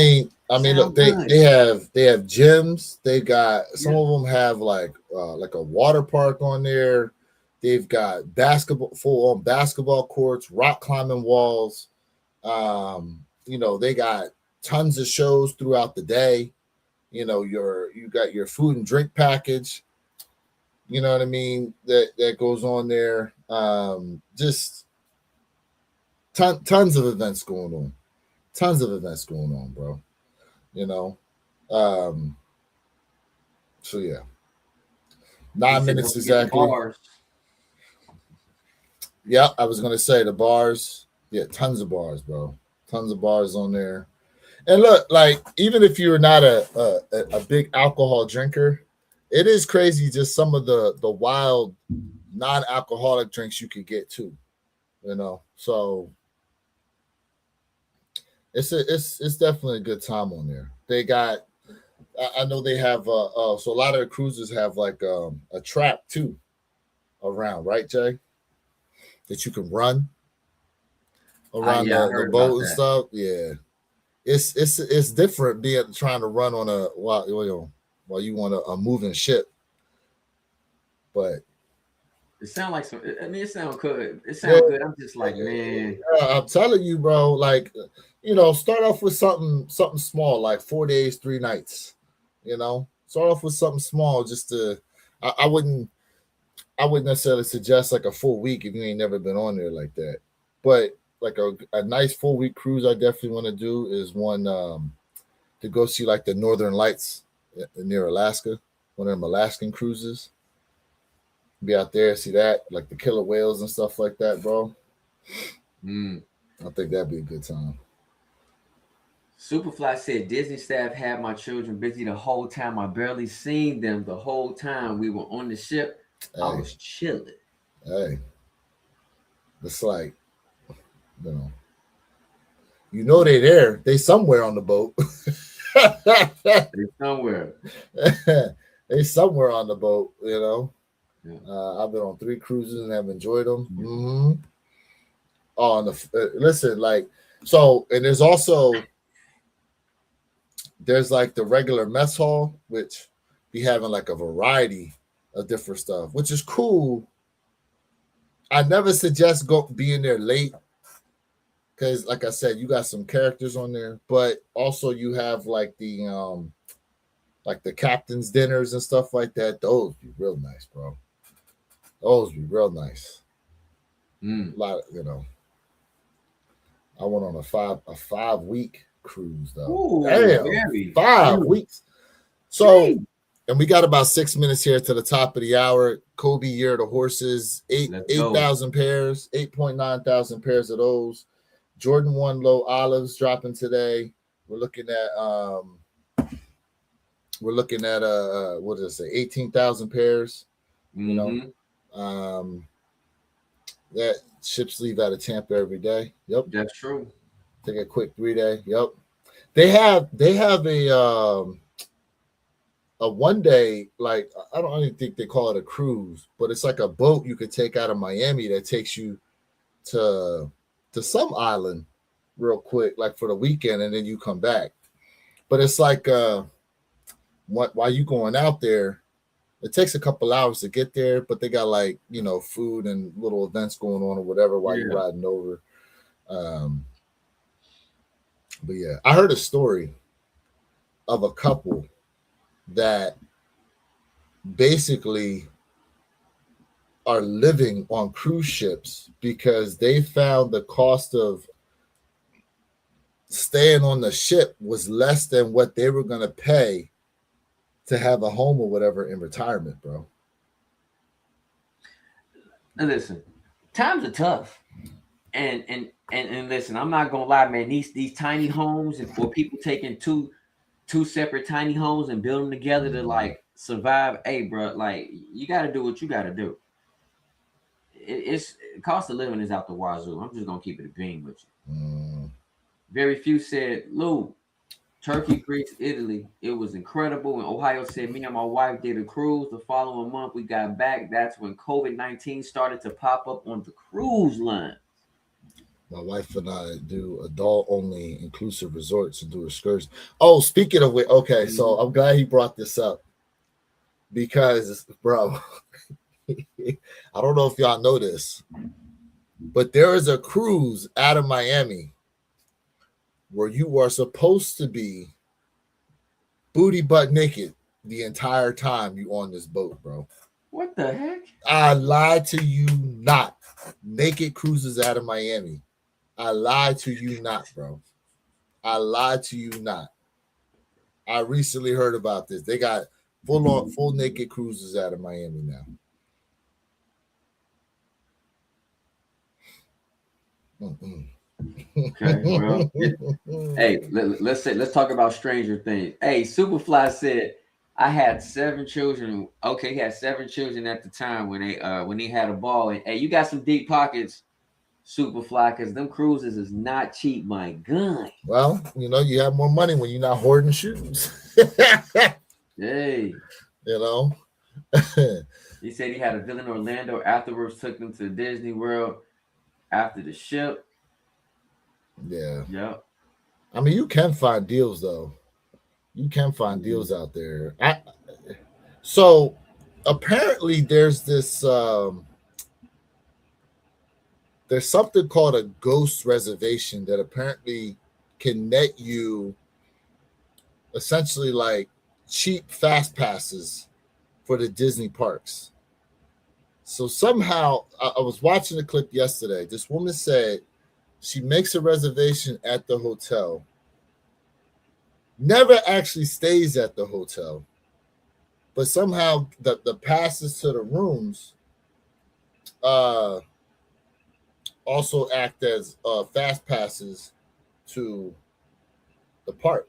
they good. they have they have gyms. They got some Yeah. of them have like a water park on there. They've got basketball full on basketball courts, rock climbing walls. They got tons of shows throughout the day. You got your food and drink package. You know what I mean? That goes on there. Just tons of events going on. Tons of events going on, bro. You know. Um, so yeah, He nine said, minutes don't forget the exactly. bars. Yeah, I was gonna say the bars. Yeah, tons of bars, bro. Tons of bars on there. And look, like even if you're not a big alcohol drinker, it is crazy just some of the wild non-alcoholic drinks you could get too. So it's definitely a good time on there. They got I know they have so a lot of the cruises have like a track too around, right, Jay? That you can run around Yeah, I the heard about boat and that. stuff. Yeah, it's different being trying to run on a while you want a moving ship, but It sound like some. I mean, it sound good. It yeah, sound good. I'm just like, man. I'm telling you, bro. Like, start off with something small, like 4 days, 3 nights. Start off with something small, just to. I wouldn't. I wouldn't necessarily suggest like a full week if you ain't never been on there like that. But like a nice full week cruise, I definitely want to do is one to go see like the Northern Lights near Alaska, one of them Alaskan cruises. Be out there, see that, like the killer whales and stuff like that, bro. Mm. I think that'd be a good time. Superfly said Disney staff had my children busy the whole time. I barely seen them the whole time we were on the ship. I Hey, was chilling. hey, it's like you know, they there. They somewhere on the boat. They somewhere. They somewhere on the boat. Yeah. I've been on 3 cruises and have enjoyed them. Yeah. Mm-hmm. On listen, like and there's like the regular mess hall, which be having like a variety of different stuff, which is cool. I never suggest go being there late because, like I said, you got some characters on there, but also you have like the captain's dinners and stuff like that. Those be real nice, bro. Those be real nice. Mm. A lot, I went on a 5 week cruise though. Ooh, Damn, very. 5 weeks. So, Gee. and we got about 6 minutes here to the top of the hour. Kobe Year of the Horses, Let's eight go. thousand pairs, 8.9 thousand pairs of those. Jordan 1 low olives dropping today. We're looking at what did I say? 18,000 pairs. You know, Mm-hmm. um, that ships leave out of Tampa every day. Yep. That's true. Take a quick 3 day. Yep. They have a 1 day, like I don't even think they call it a cruise, but it's like a boat you could take out of Miami that takes you to some island real quick, like for the weekend, and then you come back. But it's like while you going out there, it takes a couple hours to get there, but they got like food and little events going on or whatever while you're Yeah. riding over. Um, but yeah, I heard a story of a couple that basically are living on cruise ships because they found the cost of staying on the ship was less than what they were going to pay to have a home or whatever in retirement, bro. Now listen, times are tough. And listen, I'm not gonna lie, man. These tiny homes, or people taking two separate tiny homes and build them together to like survive. Hey, bro, like you got to do what you got to do. It's cost of living is out the wazoo. I'm just gonna keep it a beam with you. Very few said, Lou, Turkey, Greece, Italy. It was incredible. And Ohio said, me and my wife did a cruise. The following month, we got back. That's when COVID-19 started to pop up on the cruise line. My wife and I do adult-only inclusive resorts and do excursions. Oh, speaking of which, okay, so I'm glad he brought this up because, bro, I don't know if y'all know this, but there is a cruise out of Miami where you are supposed to be booty butt naked the entire time you on this boat, bro. What the heck? I lied to you not. Naked cruises out of Miami. I lied to you not, bro. I lied to you not. I recently heard about this. They got full naked cruises out of Miami now. Okay, well, hey, let's talk about Stranger Things. Hey, Superfly said I had 7 children. Okay, he had 7 children at the time when he had a ball. And hey, you got some deep pockets, Superfly, because them cruises is not cheap, my gun. Well, you have more money when you're not hoarding shoes. Hey, he said he had a villa in Orlando. Afterwards, took them to Disney World after the ship. Yeah. Yep. I mean, you can find deals though. You can find deals out there. So apparently there's this there's something called a ghost reservation that apparently can net you essentially like cheap fast passes for the Disney parks. So somehow I was watching a clip yesterday. This woman said she makes a reservation at the hotel, never actually stays at the hotel, but somehow the passes to the rooms also act as fast passes to the park.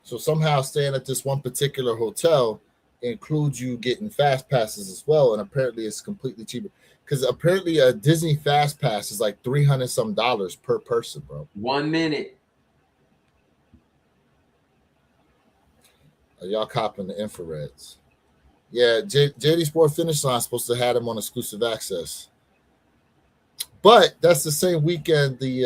So somehow staying at this one particular hotel includes you getting fast passes as well, and apparently it's completely cheaper. Because apparently a Disney fast pass is like $300 some per person, bro. 1 minute. Y'all copping the infrareds. Yeah, JD Sport Finish Line is supposed to have them on exclusive access. But that's the same weekend the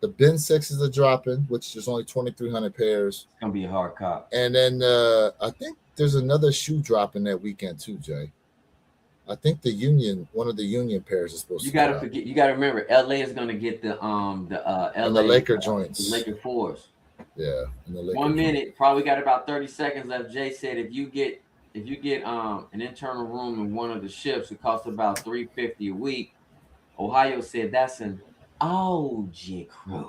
Ben 6s are dropping, which is only 2,300 pairs. It's gonna be a hard cop. And then I think there's another shoe dropping that weekend too, Jay. I think one of the Union pairs is supposed to. You gotta remember, LA is gonna get the LA and the Laker joints, the Laker 4s. Yeah, and the Laker 1 minute, probably got about 30 seconds left. Jay said if you get an internal room in one of the ships, it costs about $350 a week. Ohio said that's an OG cruise.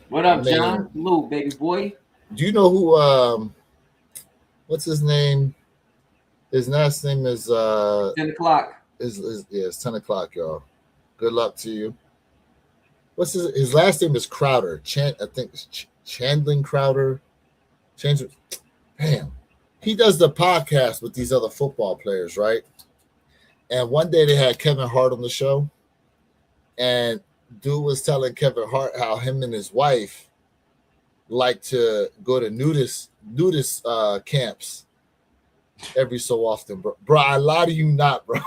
What up, John? Lou, baby boy. Do you know who? What's his name? His last name is 10 o'clock. It's 10 o'clock, y'all. Good luck to you. What's his last name is Crowder. I think it's Chandling Crowder. Damn. He does the podcast with these other football players, right? And one day they had Kevin Hart on the show, and dude was telling Kevin Hart how him and his wife like to go to nudist camps every so often, bro. Bro, I lie to you not, bro.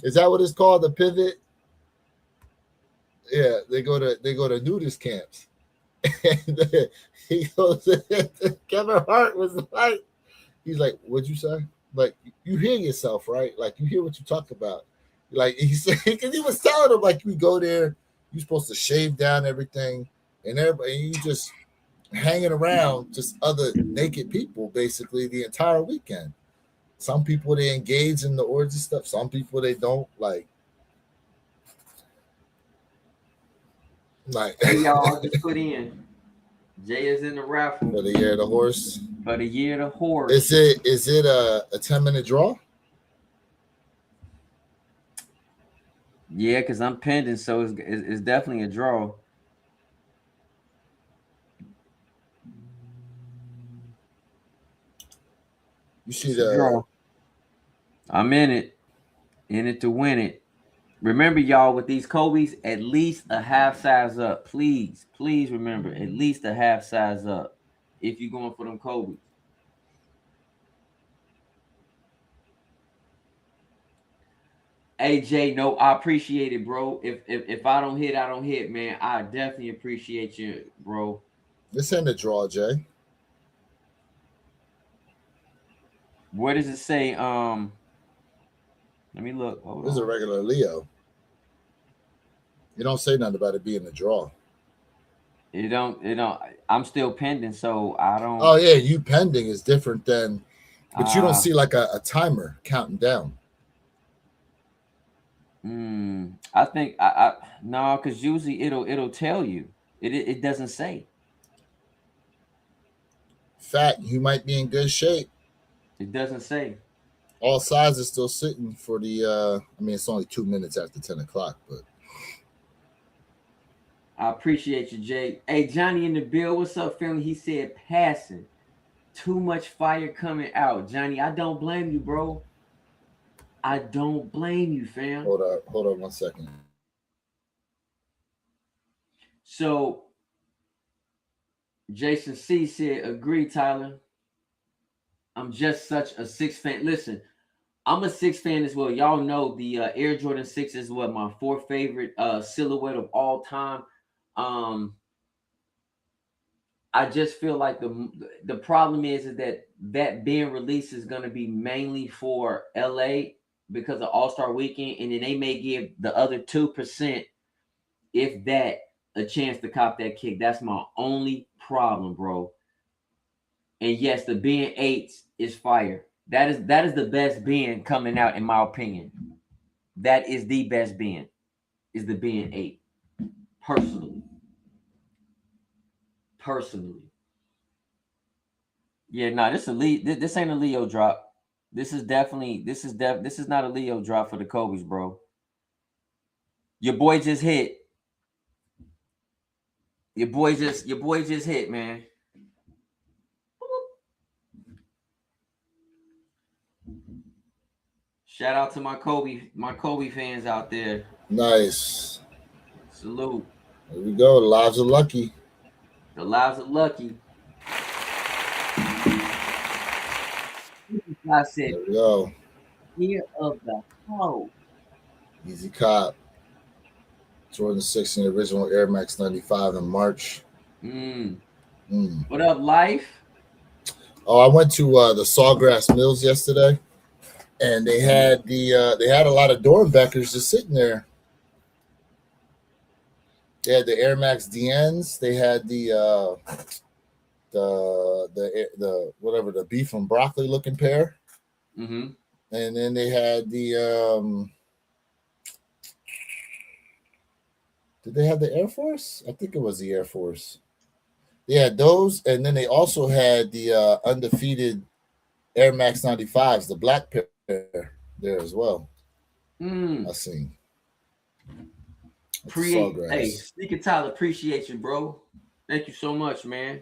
Is that what it's called? The pivot? Yeah, they go to nudist camps. And he goes, Kevin Hart was like, he's like, what'd you say? Like, you hear yourself, right? Like, you hear what you talk about. Like, he said, because he was telling him, like, you go there, you're supposed to shave down everything, and everybody, you just hanging around just other naked people basically the entire weekend. Some people they engage in the orgy stuff. Some people they don't like. Hey y'all, just put in. Jay is in the raffle for the year of the horse. For the year of the horse. Is it a 10-minute draw? Yeah, because I'm pending, so it's definitely a draw. You see the draw. I'm in it to win it. Remember, y'all, with these Kobe's, at least a half size up. Please remember, at least a half size up if you're going for them Kobe's. AJ, no, I appreciate it, bro. If I don't hit, I don't hit, man. I definitely appreciate you, bro. This ain't a draw, Jay. What does it say? Let me look. This is a regular Leo. You don't say nothing about it being a draw. You don't. I'm still pending, so I don't. Oh yeah, you pending is different than, but you don't see like a timer counting down. I think I no, because usually it'll tell you. It doesn't say. Fact, you might be in good shape. It doesn't say. All sides are still sitting for the. I mean, it's only 2 minutes after 10 o'clock, but. I appreciate you, Jay. Hey, Johnny in the bill. What's up, family? He said passing. Too much fire coming out. Johnny, I don't blame you, bro. I don't blame you, fam. Hold on 1 second. So, Jason C said, agree, Tyler. I'm just such a Six fan. Listen, I'm a Six fan as well. Y'all know the Air Jordan 6 is what my 4th favorite silhouette of all time. I just feel like the problem is that being released is going to be mainly for LA because of All-Star Weekend, and then they may give the other 2%, if that, a chance to cop that kick. That's my only problem, bro. And yes, the Ben 8s is fire. That is the best Ben coming out, in my opinion. That is the best Ben, is the Ben 8. Personally. Yeah, no, this ain't a Leo drop. This is not a Leo drop for the Kobe's, bro. Your boy just hit. Your boy just hit, man. Shout out to my Kobe fans out there. Nice. Salute. There we go. The lives are lucky. The lives are lucky. I said, there we go. Year of the hoe. Easy cop. Jordan 6 in the original Air Max 95 in March. What up, life? Oh, I went to the Sawgrass Mills yesterday, and they had a lot of Dornbeckers just sitting there. They had the Air Max DNs. They had the whatever, the beef and broccoli looking pair. Mm-hmm. And then they had the did they have the Air Force? I think it was the Air Force. They had those, and then they also had the undefeated Air Max 95s, the black pair there as well. I seen. Hey, Sneaker Tyler, appreciate you, bro. Thank you so much, man.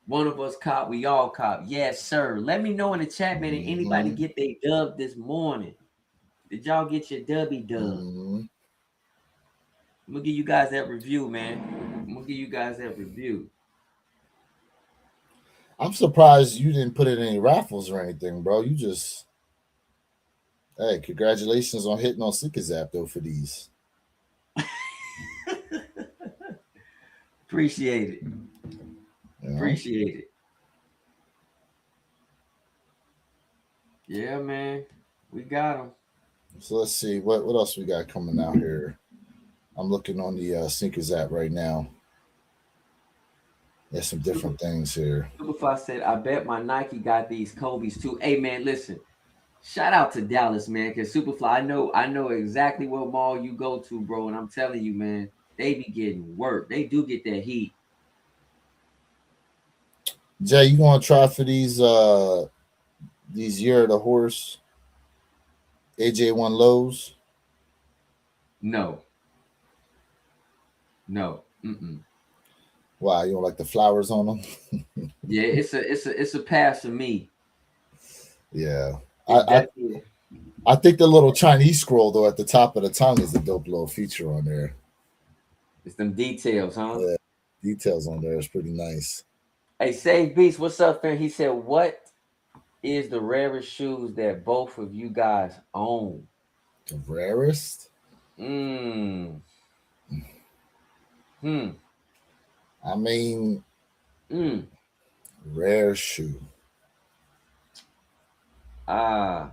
One of us cop, we all cop. Yes, sir. Let me know in the chat, man. Did anybody get their dub this morning? Did y'all get your dubby dub? I'm gonna give you guys that review, man. I'm surprised you didn't put in any raffles or anything, bro. You just, hey, congratulations on hitting on SneakerZap though for these. Appreciate it. Appreciate it. Yeah, man. We got them. So let's see what else we got coming out here. I'm looking on the SneakerZap right now. There's some different things here. Superfly said, I bet my Nike got these Kobe's too. Hey man, listen. Shout out to Dallas, man, because Superfly, I know exactly what mall you go to, bro. And I'm telling you, man, they be getting work. They do get that heat. Jay, you gonna try for these Year of the Horse AJ1 lows? No, no. Why, you don't like the flowers on them? Yeah, it's a pass for me. Yeah. It's I definitely I think the little Chinese scroll though at the top of the tongue is a dope little feature on there. it's them details, huh? Yeah. Details on there is pretty nice. Hey, Save Beast, what's up, fam? He said, what is the rarest shoes that both of you guys own? The rarest? Mm. Hmm. I mean, Mm. rare shoe. Ah.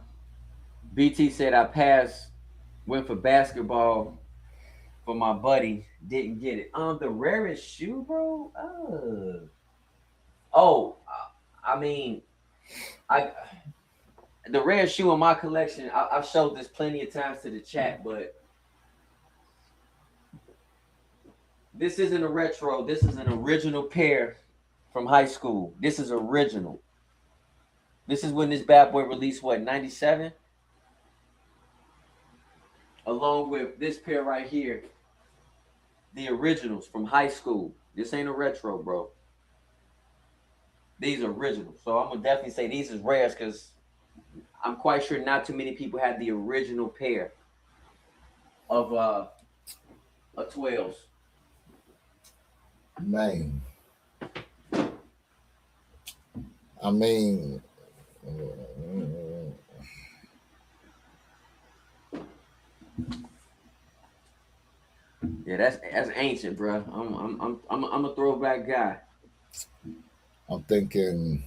BT said I passed, went for basketball for my buddy, didn't get it. The rarest shoe, bro. Oh, I mean, I the rare shoe in my collection. I've showed this plenty of times to the chat, but this isn't a retro. This is an original pair from high school. This is original. This is when this bad boy released what 97, along with this pair right here, the originals from high school. This ain't a retro, bro. These are originals. So I'm gonna definitely say these is rares because I'm quite sure not too many people had the original pair of a 12s. Man. I mean, Yeah, that's ancient, bro. I'm a throwback guy. I'm thinking,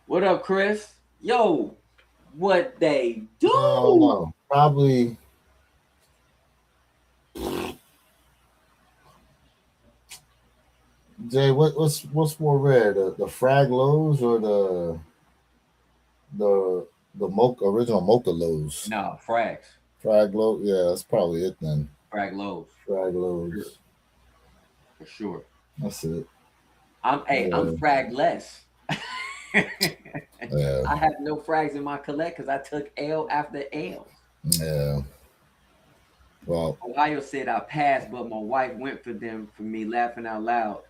What up, Chris? Yo, what they I don't do? know. Probably Jay, what's more rare, the frag lows or the original mocha lows? Nah, frags, Frag low, yeah, that's probably it then. frag lows, Frag for sure. lows, For sure. that's it. I'm Yeah, frag less. yeah, I have no frags in my collect because I took L after L. yeah. Well, Ohio said I passed, but my wife went for them for me laughing out loud.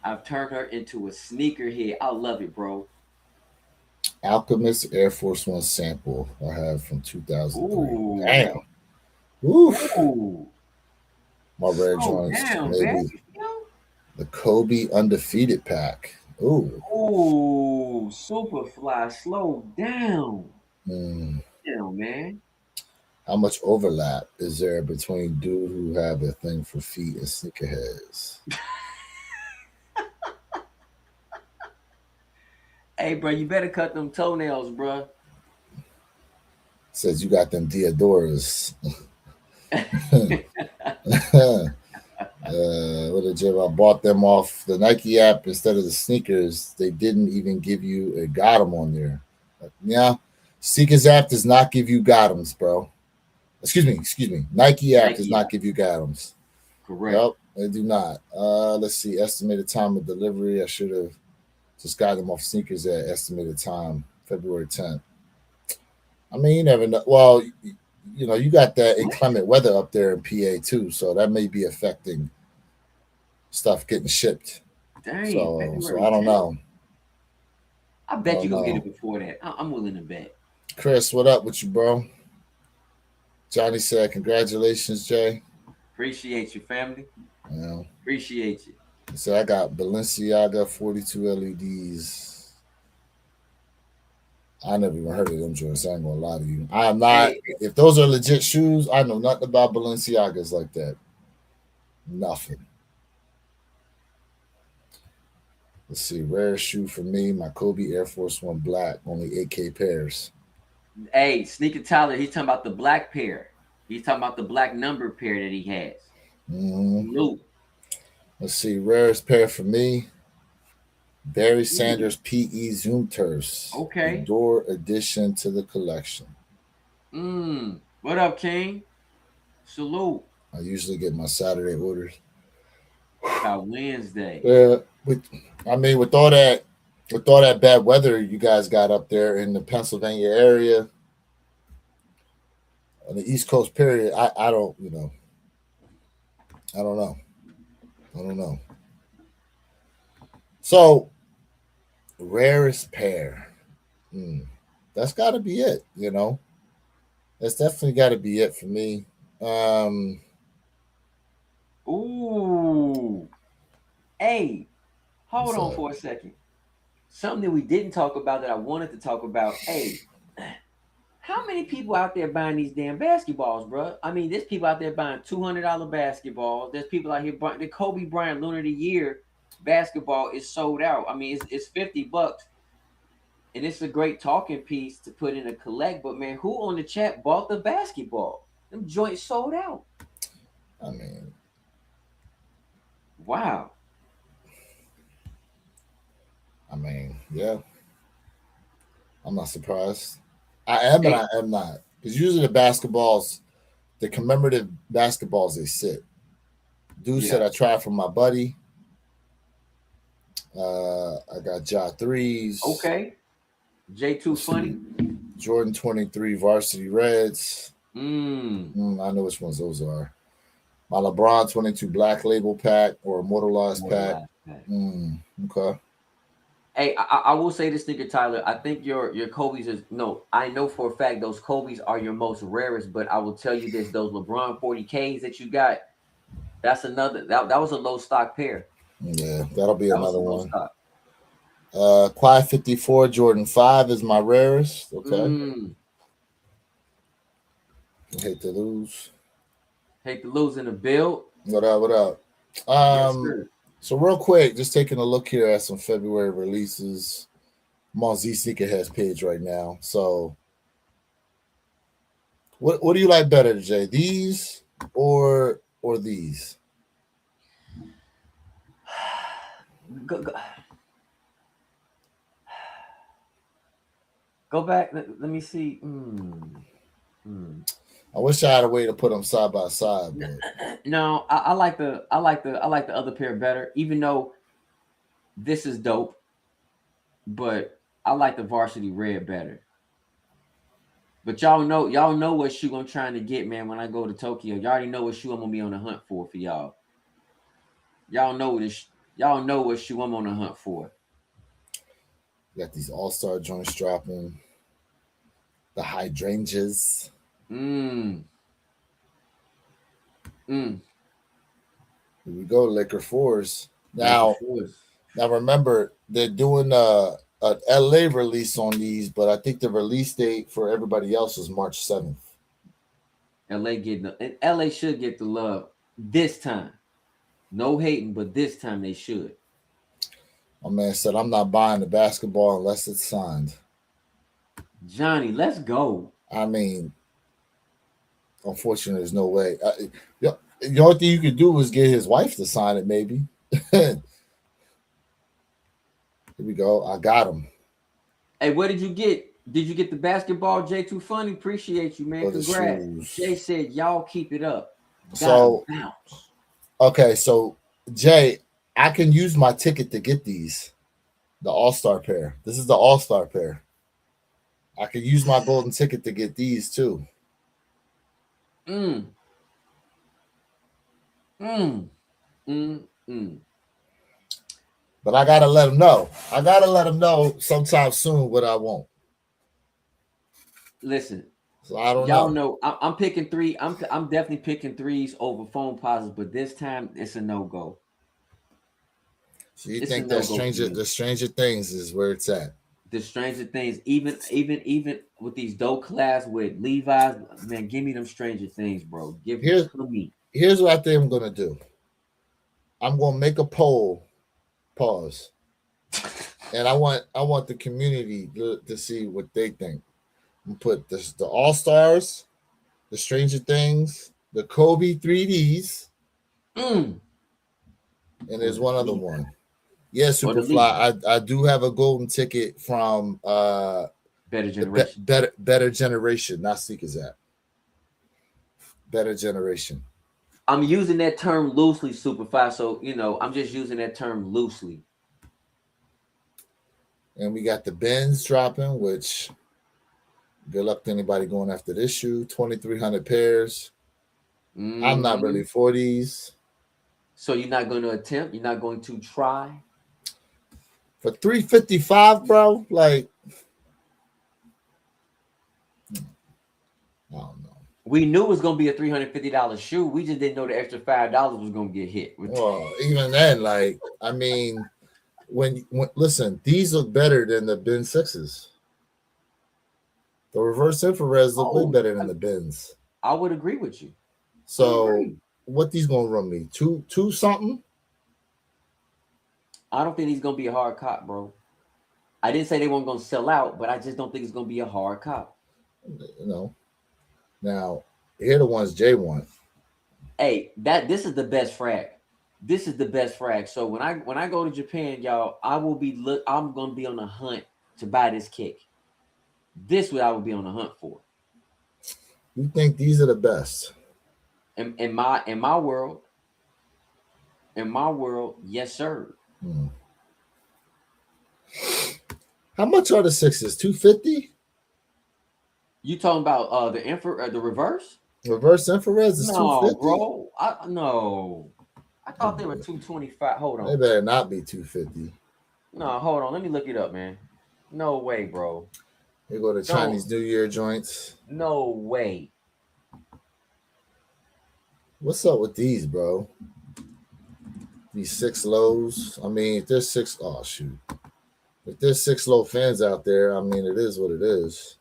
I've turned her into a sneakerhead. I love it, bro. Alchemist Air Force One sample I have from 2003. Ooh. Damn. Oof. Ooh. My rare Slow joints, down, maybe baby. Yo. the Kobe Undefeated pack. Ooh. Ooh, Superfly, slow down. Hmm. Damn, man. How much overlap is there between dude who have a thing for feet and sneakerheads? Hey, bro, you better cut them toenails, bro. Says you got them Diodoras. What a Jim, I bought them off the Nike app instead of the sneakers. They didn't even give you a got 'em on there. Yeah, sneakers app does not give you got 'ems, bro. Excuse me. Nike app does Nike, not give you got 'ems. correct. Yep, they do not. Let's see. Estimated time of delivery. I should have just got them off sneakers at estimated time, February 10th. I mean, you never know. Well, you got that inclement weather up there in PA too, so that may be affecting stuff getting shipped. Dang, So February I don't 10th. know. I I bet don't you gonna get know. it before that. I'm willing to bet. Chris, what up with you, bro? Johnny said, "Congratulations, Jay." Appreciate you, family. You know, Appreciate you. he said, "I got Balenciaga 42 LEDs." I never even heard of them joints. I ain't gonna lie to you. I am not. Hey, If those are legit shoes, I know nothing about Balenciagas like that. Nothing. Let's see. Rare shoe for me, my Kobe Air Force One Black, only 8K pairs. hey, Sneaker Tyler, he's talking about the black pair. He's talking about the black number pair that he has. Mhm. Salute. Let's see. Rarest pair for me. Barry Ooh, Sanders PE Zoom Turfs. okay. Indoor addition to the collection. What up, King? Salute. I usually get my Saturday orders. By Wednesday. Yeah, with with all that bad weather you guys got up there in the Pennsylvania area on the East Coast period, I don't, I don't know. I don't know. So rarest pair. Hmm. That's got to be it. That's definitely got to be it for me. Um, Ooh. Hey, hold what's on up? for a second. Something that we didn't talk about that I wanted to talk about. Hey, how many people out there buying these damn basketballs, bro? I mean, there's people out there buying $200 basketballs. There's people out here buying the Kobe Bryant Lunar of the Year basketball is sold out. I mean, it's $50, and it's a great talking piece to put in a collect. But man, who on the chat bought the basketball? Them joints sold out. I mean, Wow. yeah, I'm not surprised. I am and Hey, I am not. Because usually the commemorative basketballs, they sit. Dude said yeah. I tried for my buddy. I got Ja threes. Okay. J2 Let's see. funny. Jordan 23 Varsity Reds. Mm. I know which ones those are. My LeBron 22 Black Label pack or Immortalized pack. Immortalized pack. Okay. Hey, I will say this, nigga Tyler. I think your Kobe's is no. I know for a fact those Kobe's are your most rarest, but I will tell you this: those LeBron 40Ks that you got, that's another. That was a low stock pair. Yeah, that'll be That was a another low one. stock. Quiet 54 Jordan 5 is my rarest. Okay. Mm. Hate to lose. Hate to lose in the build. What up? What up? Yes, Um, sir. so real quick, just taking a look here at some February releases. I'm on Z Sneakerhead's page right now. So what do you like better, Jay? These or these? Go, go back. Let me see. I wish I had a way to put them side by side, but No, I like the other pair better. Even though this is dope, but I like the varsity red better. But y'all know what shoe I'm trying to get, man. When I go to Tokyo, y'all already know what shoe I'm gonna be on the hunt for y'all. Y'all know this. Y'all know what shoe I'm on the hunt for. got these all-star joints dropping. The hydrangeas. Mm. Mm. Here we go, Liquor Fours. Laker Now, Force. now remember they're doing a LA release on these, but I think the release date for everybody else is March 7th. LA should get the love this time. No hating, but this time they should. My man said, I'm not buying the basketball unless it's signed. Johnny, let's go. I mean, unfortunately, there's no way. The only thing you could do was get his wife to sign it, maybe. Here we go. I got him. Hey, what did you get? Did you get the basketball, J2 Funny? Appreciate you, man. For the Congrats. shoes. Jay said, y'all keep it up. Gotta So, bounce. okay. So, Jay, I can use my ticket to get these. The All Star pair. This is the All Star pair. I could use my golden ticket to get these too. Mm. Mm. Mm. But I gotta let them know. I gotta let them know sometime soon what I want. Listen, So I don't y'all know. know I'm picking three. I'm definitely picking threes over phone pauses, but this time it's a no go. So you It's a think no that go for me. the Stranger Things is where it's at? The Stranger Things, even with these dope class with Levi's, man, give me them Stranger Things, bro. Give them Here's to me. here's what I think I'm gonna do. I'm gonna make a poll. Pause. And I want the community to see what they think. And put this the All Stars, the Stranger Things, the Kobe 3Ds, Mm. And there's one other one. Yeah, Or the Superfly. I do have a golden ticket from Better Generation. better generation, not Sneakers app. Better generation. I'm using that term loosely, Superfly. So I'm just using that term loosely. And we got the Benz dropping, which good luck to anybody going after this shoe. 2,300 pairs. Mm-hmm. I'm not really for these. So you're not going to attempt? You're not going to try? For $355, bro? Like, I don't know. We knew it was going to be a $350 shoe. We just didn't know the extra $5 was going to get hit. Well, even then, like, I mean, when listen, these look better than the Ben 6s. The reverse infrareds look way better than the Bens. I would agree with you. So what these gonna run me? Two something? I don't think he's gonna be a hard cop, bro. I didn't say they weren't gonna sell out, but I just don't think it's gonna be a hard cop. Now here the ones Jay want. Hey, this is the best frag. This is the best frag. So when I go to Japan, y'all, I'm gonna be on the hunt to buy this kick. This what I would be on the hunt for. You think these are the best? In my world, yes, sir. How much are the 6s? $250? You talking about the reverse? Reverse infrareds is $250? Bro. No. I thought they were $225. Hold on. They better not be $250. No, hold on. Let me look it up, man. No way, bro. They go to Chinese New Year joints. No way. What's up with these, bro? These 6 lows. I mean, if there's 6, oh shoot. If there's 6 low fans out there, I mean, it is what it is.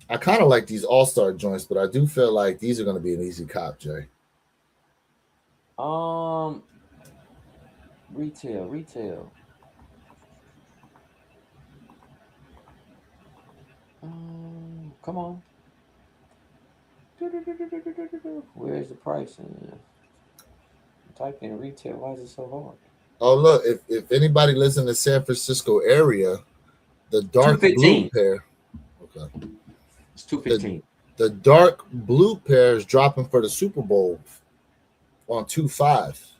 I kind of like these all-star joints, but I do feel like these are going to be an easy cop, Jay. Retail. Come on. Where's the pricing? Type in retail. Why is it so hard? Oh, look, if anybody lives in the San Francisco area, the dark blue pair. Okay. It's $215. The dark blue pair is dropping for the Super Bowl on 2/5.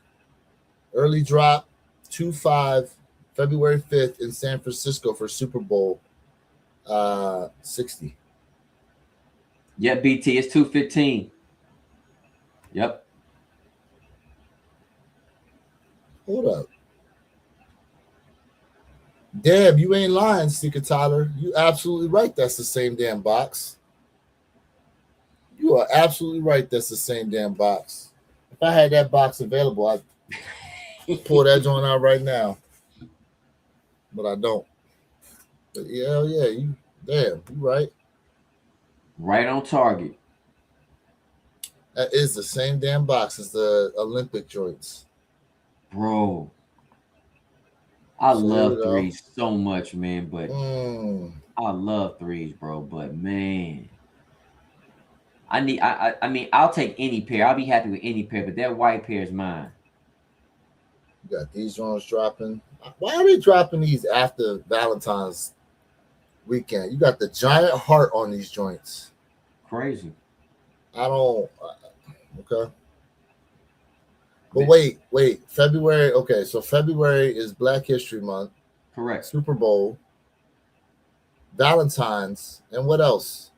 Early drop, 2/5, February 5th in San Francisco for Super Bowl 60. Yeah, BT, it's $215. Yep. Hold up. Damn, you ain't lying, Seeker Tyler. You absolutely right. That's the same damn box. You are absolutely right. That's the same damn box. If I had that box available, I'd pull that joint out right now. But I don't. But yeah, you right. Right on target. That is the same damn box as the Olympic joints. Bro. I love threes so much, man, but I love threes, bro. But man, I mean, I'll take any pair. I'll be happy with any pair, but that white pair is mine. You got these ones dropping. Why are they dropping these after Valentine's weekend? You got the giant heart on these joints. Crazy. I don't. Okay. But wait, February. Okay, so February is Black History Month. Correct. Super Bowl, Valentine's, and what else?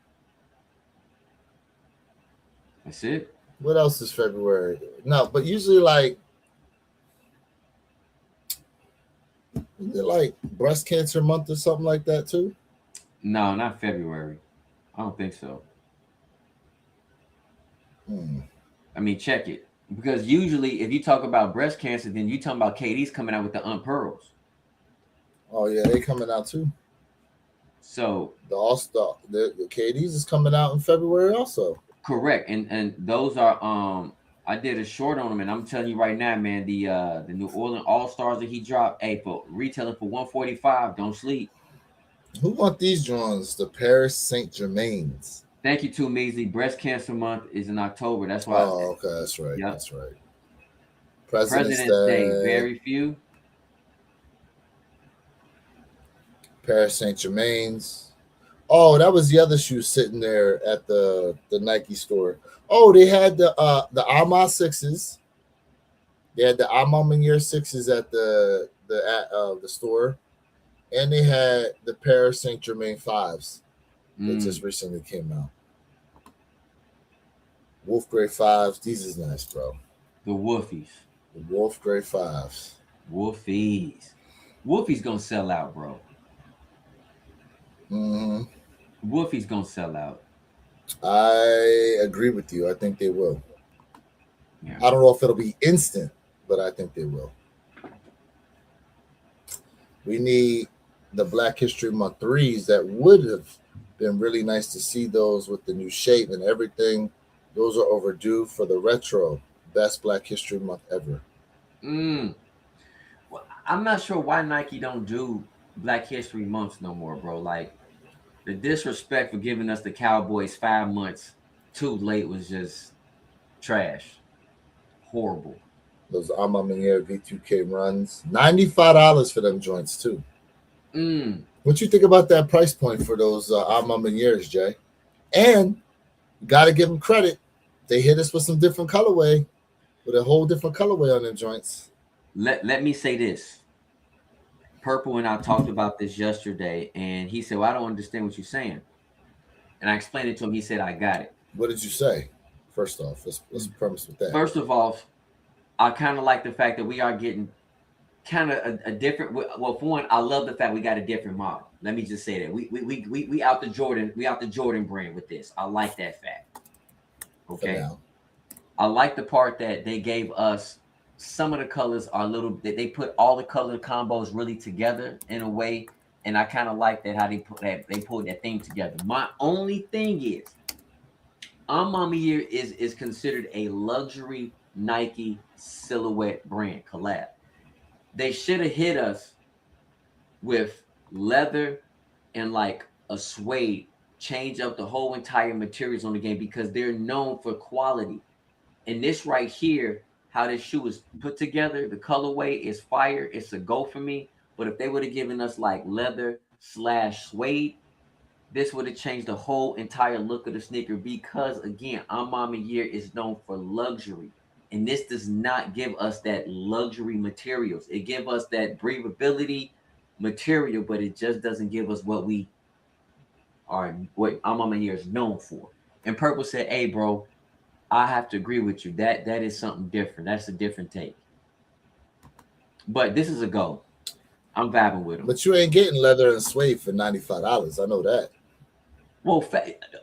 That's it. What else is February? No, but usually is it like Breast Cancer Month or something like that too? No, not February. I don't think so. I mean, check it. Because usually if you talk about breast cancer, then you talking about KD's coming out with the Unpearls. Oh yeah, they coming out too. So the All-Star, the KD's is coming out in February also. Correct. And those are I did a short on them, and I'm telling you right now, man, the New Orleans All-Stars that he dropped, for retailing for $145, don't sleep. Who want these drawings? The Paris Saint-Germains. Thank you, too, Measly. Breast Cancer Month is in October. That's why. Oh, okay, that's right. Yep. That's right. President's President's Day, Day. very few. Paris Saint Germain's. Oh, that was the other shoe sitting there at the Nike store. Oh, they had the Arma sixes. They had the Arma Meunier sixes at the store, and they had the Paris Saint Germain fives that just recently came out. Wolf Grey fives. These is nice, bro. The Wolfies. The Wolf Grey fives. Wolfies. Wolfie's gonna sell out, bro. Mm-hmm. Wolfie's gonna sell out. I agree with you. I think they will. Yeah. I don't know if it'll be instant, but I think they will. We need the Black History Month threes that would have been really nice to see those with the new shape and everything. Those are overdue for the retro. Best Black History Month ever. Well, I'm not sure why Nike don't do Black History Months no more, bro. Like, the disrespect for giving us the Cowboys 5 months too late was just trash. Horrible. Those Arma Meunier V2K runs. $95 for them joints, too. What you think about that price point for those Arma Meuniers, Jay? And you got to give them credit. They hit us with some different colorway, with a whole different colorway on them joints. Let me say this. Purple and I talked about this yesterday, and he said, well, I don't understand what you're saying. And I explained it to him. He said, I got it. What did you say? First off, let's premise with that. First of all, I kind of like the fact that we are getting kind of a different. Well, for one, I love the fact we got a different model. Let me just say that we out the Jordan brand with this. I like that fact. Okay. I like the part that they gave us. Some of the colors are a little. They put all the color combos really together in a way, and I kind of like that how they put that. They pulled that thing together. My only thing is, Arma Meunier is considered a luxury Nike silhouette brand collab. They should have hit us with leather and like a suede, change up the whole entire materials on the game because they're known for quality. And this right here, how this shoe is put together, the colorway is fire. It's a go for me. But if they would have given us like leather / suede, this would have changed the whole entire look of the sneaker because, again, Arma Meunier is known for luxury. And this does not give us that luxury materials. It gives us that breathability material, but it just doesn't give us what Arma Meunier is known for. And Purple said, hey, bro, I have to agree with you. That is something different. That's a different take. But this is a go. I'm vibing with him. But you ain't getting leather and suede for $95. I know that. Well,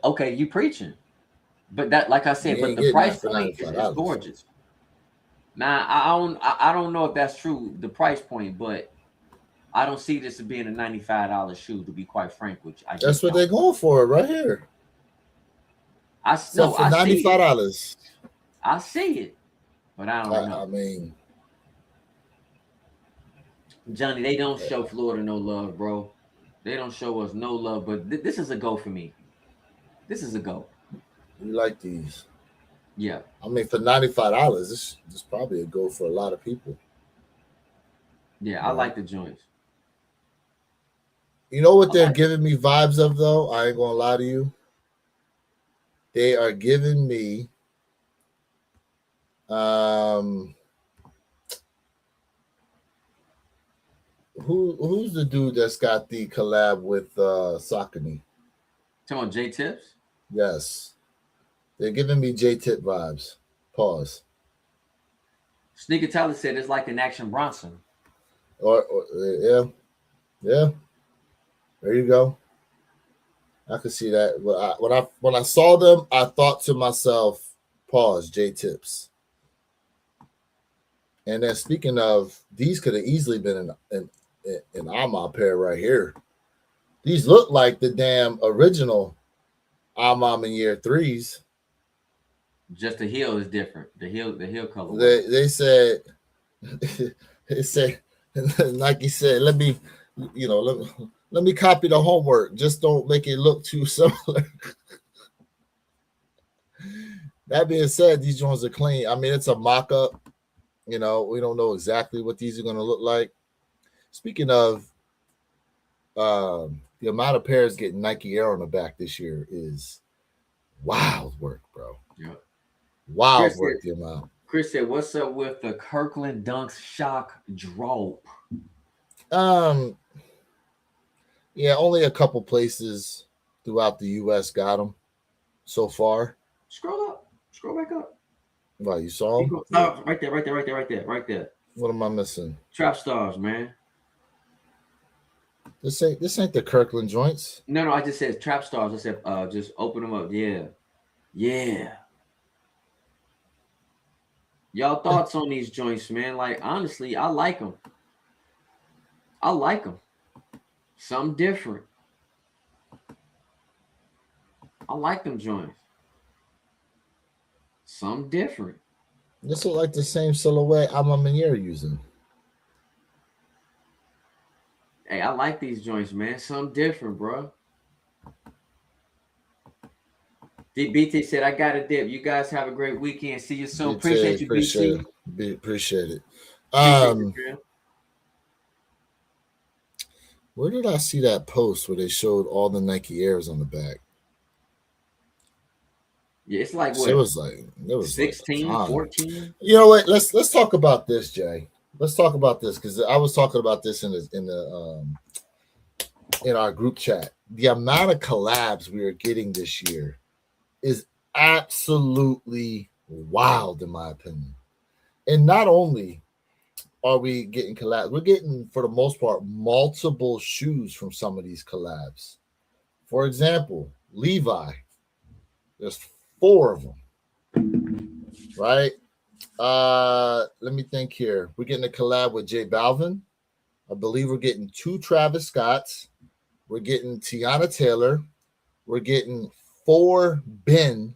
okay, you preaching. But that, like I said, but the price point is gorgeous. Now, I don't know if that's true, the price point, but I don't see this as being a $95 shoe, to be quite frank with you. That's what they're going for right here. I know for $95. I see it, but I don't know. I mean, Johnny, they don't show Florida no love, bro. They don't show us no love, but this is a go for me. This is a go. You like these? Yeah. I mean, for $95, this is probably a go for a lot of people. Yeah, I like the joints. You know what they're giving me vibes of, though? I ain't gonna lie to you. They are giving me who's the dude that's got the collab with Saucony? Talking about J-Tips? Yes. They're giving me J-Tip vibes. Pause. Sneaker Tyler said it's like an Action Bronson. Or yeah. There you go. I could see that. When I saw them, I thought to myself, pause, J-Tips. And then speaking of, these could have easily been an Arma pair right here. These look like the damn original Arma Meunier 3s. Just the heel is different. The heel color. They said Nike said, let me copy the homework. Just don't make it look too similar. That being said, these joints are clean. I mean, it's a mock-up. We don't know exactly what these are going to look like. Speaking of, the amount of pairs getting Nike Air on the back this year is wild work, bro. Yeah. Wild work, the amount. Chris said, "What's up with the Kirkland Dunks shock drop?" Yeah, only a couple places throughout the U.S. got them so far. Scroll up. Scroll back up. Wow, you saw them? Oh, right there. What am I missing? Trap Stars, man. This ain't the Kirkland joints. No, I just said Trap Stars. I said, just open them up. Yeah. Y'all thoughts on these joints, man? Like, honestly, I like them. Something different. I like them joints. Something different. This look like the same silhouette Amaminier using. Hey, I like these joints, man. Something different, bro. BT said, "I got a dip. You guys have a great weekend. See you soon. Appreciate you, BT. Appreciate it. Where did I see that post where they showed all the Nike Airs on the back? Yeah, it's like what? It was 16, like 14. You know what? Let's talk about this, Jay. Let's talk about this because I was talking about this in our group chat. The amount of collabs we are getting this year is absolutely wild, in my opinion. And not only are we getting collabs, we're getting, for the most part, multiple shoes from some of these collabs. For example, Levi. There's 4 of them, right? Let me think here. We're getting a collab with J Balvin. I believe we're getting 2 Travis Scotts. We're getting Tiana Taylor. We're getting 4 Ben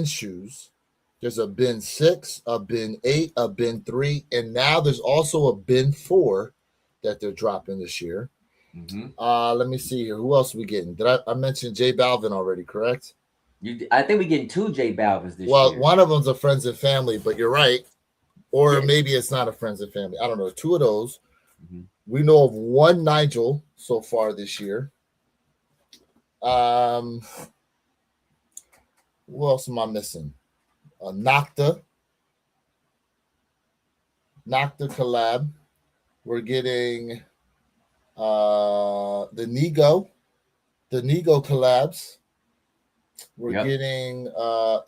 shoes. There's a Ben 6, a Ben 8, a Ben 3, and now there's also a Ben 4 that they're dropping this year. Mm-hmm. Let me see here. Who else are we getting? Did I mention J Balvin already, correct? I think we're getting 2 J Balvins this year. Well, one of them's a friends and family, but you're right. Or maybe it's not a friends and family. I don't know. 2 of those. Mm-hmm. We know of 1 Nigel so far this year. Who else am I missing? Nocta collab. We're getting the Nigo collabs. We're getting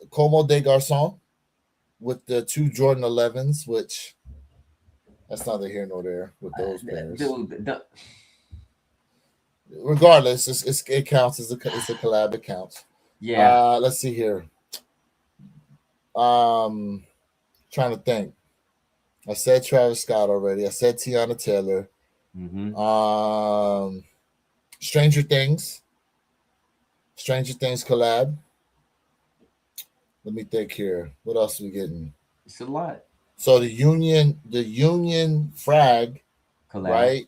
Como des Garçons with the 2 Jordan 11s, which that's neither here nor there with those pairs. Regardless, it counts as it's a collab. It counts. Yeah. Let's see here. Trying to think. I said Travis Scott already. I said Tiana Taylor. Mm-hmm. Stranger Things collab. Let me think here. What else are we getting? It's a lot. So the Union Frag collab. Right?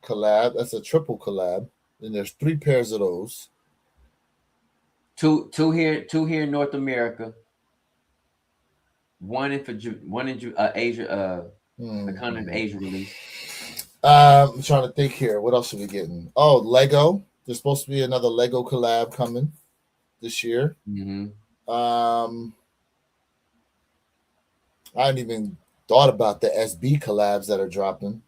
Collab. That's a triple collab. And there's 3 pairs of those. Two here in North America. One in Asia. The continent of Asia release. I'm trying to think here. What else are we getting? Oh, Lego. There's supposed to be another Lego collab coming this year. Mm-hmm. I hadn't even thought about the SB collabs that are dropping.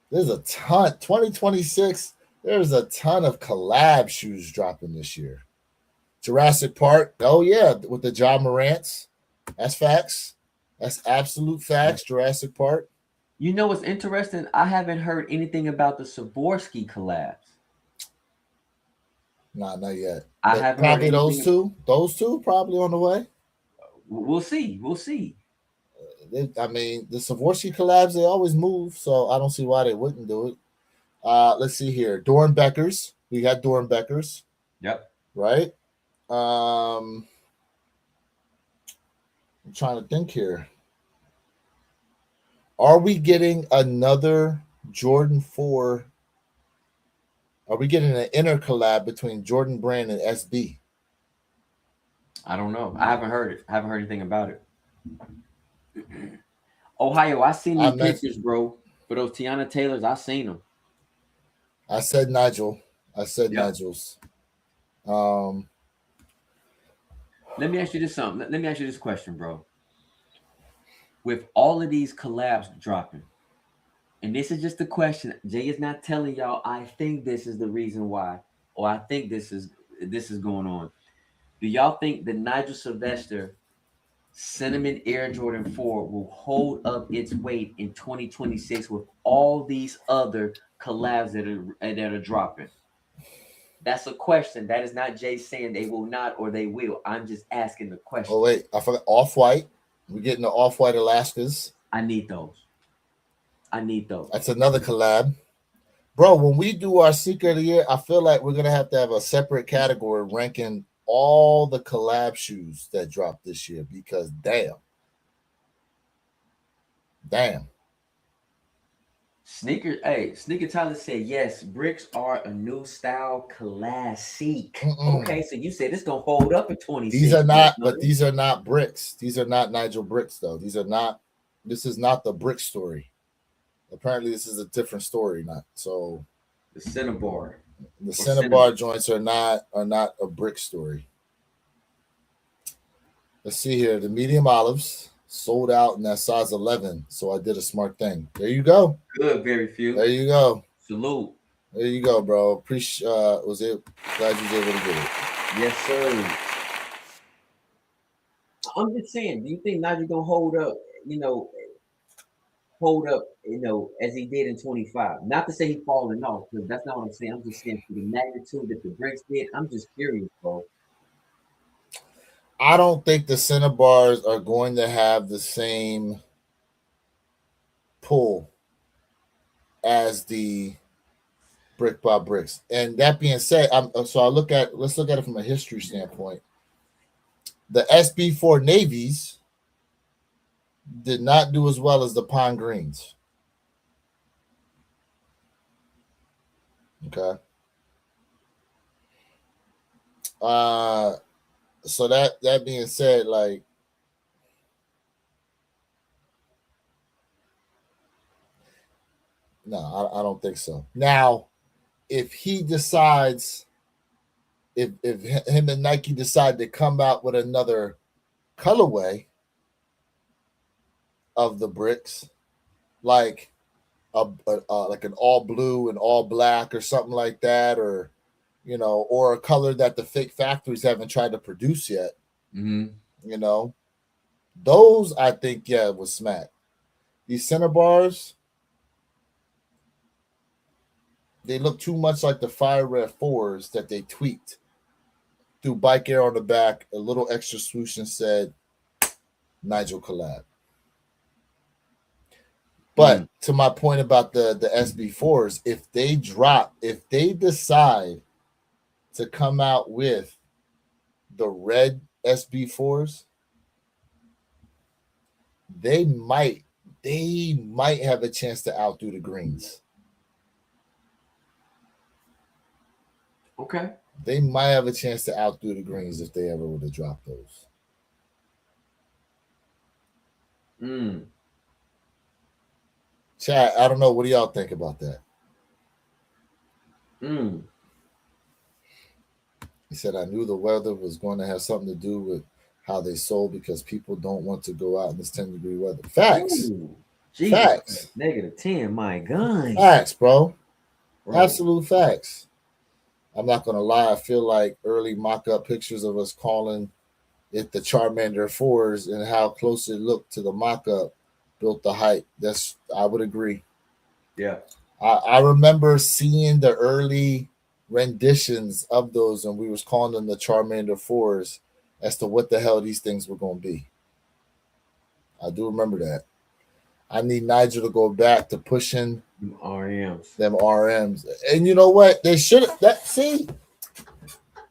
There's a ton. 2026, there's a ton of collab shoes dropping this year. Jurassic Park. Oh, yeah, with the Ja Morants. That's facts. That's absolute facts. Jurassic Park. You know what's interesting? I haven't heard anything about the Swarovski collabs. Nah, not yet. I haven't probably those two. Those 2 probably on the way. We'll see. I mean, the Swarovski collabs, they always move, so I don't see why they wouldn't do it. Let's see here. Doernbechers. We got Doernbechers. Yep. Right? I'm trying to think here. Are we getting another Jordan 4? Are we getting an inner collab between Jordan Brand and SB? I don't know. I haven't heard it. I haven't heard anything about it. Ohio, I seen I these meant pictures, bro. For those Tiana Taylors, I seen them. I said Nigel. I said Yep. Nigel's. Um, Let me ask you this something. Let me ask you this question, bro. With all of these collabs dropping, and this is just a question. Jay is not telling y'all. I think this is the reason why, or I think this is going on. Do y'all think that Nigel Sylvester Cinnamon Air Jordan 4 will hold up its weight in 2026 with all these other collabs that are dropping? That's a question. That is not Jay saying they will not or they will. I'm just asking the question. oh wait, I forgot Off-White. We're getting the Off-White Alaskas. I need those. I need those. That's another collab. Bro, when we do our Secret of the Year, I feel like we're gonna have to have a separate category ranking all the collab shoes that dropped this year because damn. Sneaker Tyler said yes. Bricks are a new style classic. Mm-mm. Okay, so you said it's gonna hold up in 26. These are not, but these are not bricks. These are not Nigel Bricks though. These are not. This is not the brick story. Apparently, this is a different story. Not so. The Cinnabar. The Cinnabar joints are not a brick story. Let's see here. The medium olives sold out in that size 11. So I did a smart thing. There you go. Good, very few. There you go. Salute. There you go, bro. Appreciate. Was it? Glad you was able to get it. Yes, sir. I'm just saying. Do you think Nigel gonna hold up? As he did in 25. Not to say he falling off, because that's not what I'm saying. I'm just saying for the magnitude that the Bricks did. I'm just curious, bro. I don't think the Cinnabars are going to have the same pull as the Brick by Bricks. And that being said, let's look at it from a history standpoint. The SB4 Navies did not do as well as the Pine Greens. Okay. So that being said, like, no, I don't think so. Now, if he decides, if him and Nike decide to come out with another colorway of the bricks, like like an all blue and all black or something like that, or or a color that the fake factories haven't tried to produce yet. Mm-hmm. Those I think would smack. These Cinnabars, they look too much like the Fire Red 4s that they tweaked. Threw Bike Air on the back, a little extra swoosh, and said Nigel collab. But to my point about the SB4s, if they decide to come out with the red SB4s, they might have a chance to outdo the greens. Okay. They might have a chance to outdo the greens if they ever would have dropped those. Chat, I don't know. What do y'all think about that? He said, I knew the weather was going to have something to do with how they sold because people don't want to go out in this 10-degree weather. Facts. Ooh, facts. -10, my God. Facts, bro. Absolute facts. I'm not going to lie. I feel like early mock-up pictures of us calling it the Charmander 4s and how close it looked to the mock-up built the hype. I would agree. Yeah. I remember seeing the early renditions of those, and we was calling them the Charmander 4s as to what the hell these things were going to be. I do remember that. I need Nigel to go back to pushing them RMs. And you know what? They should have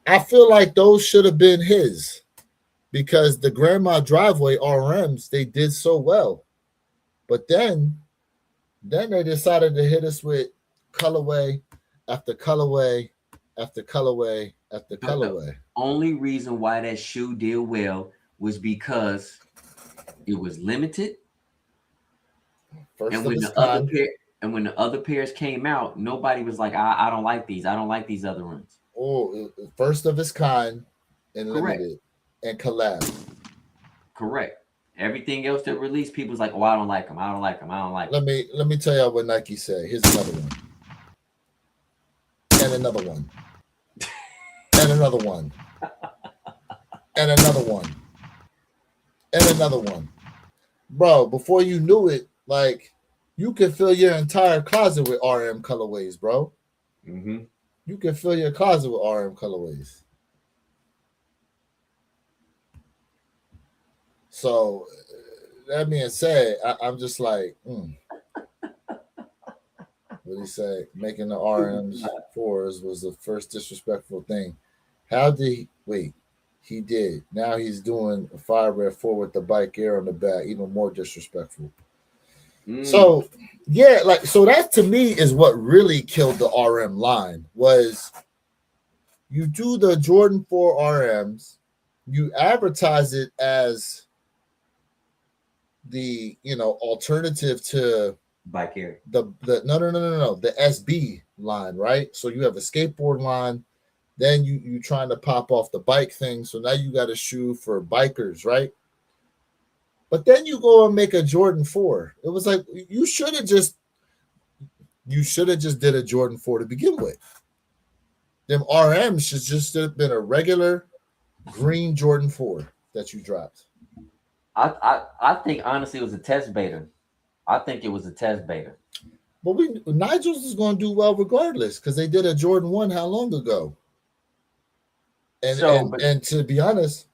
I feel like those should have been his, because the Grandma Driveway RMs, they did so well. But then they decided to hit us with colorway after colorway after colorway at the The colorway. only reason why that shoe did well was because it was limited, First and of when its the other kind. pair and when the other pairs came out, nobody was like, I don't like these. I don't like these other ones. First of its kind and Correct. limited and collab. Correct. Everything else that released, people's like, oh, I don't like them. I don't like them. I don't like them. Let me tell y'all what Nike said. Here's another one. And another one. And another one. And another one. And another one. Bro, before you knew it, like you could fill your entire closet with RM colorways, bro. Mm-hmm. You can fill your closet with RM colorways. So that being said, I'm just like, what he say? Making the RMs fours was the first disrespectful thing. How did he wait? He did. Now he's doing a fire red four with the bike air on the back, even more disrespectful. So yeah, like so that to me is what really killed the RM line was you do the Jordan 4 RMs, you advertise it as the alternative to Bike air. the no the SB line, right? So you have a skateboard line, then you trying to pop off the bike thing, so now you got a shoe for bikers, right? But then you go and make a Jordan 4. It was like you should have just did a Jordan 4 to begin with. Them RMs should just have been a regular green Jordan 4 that you dropped. I think honestly it was a test beta. I think it was a test beta. But Nigel's is going to do well regardless because they did a Jordan 1 how long ago? And So, and but and to be honest,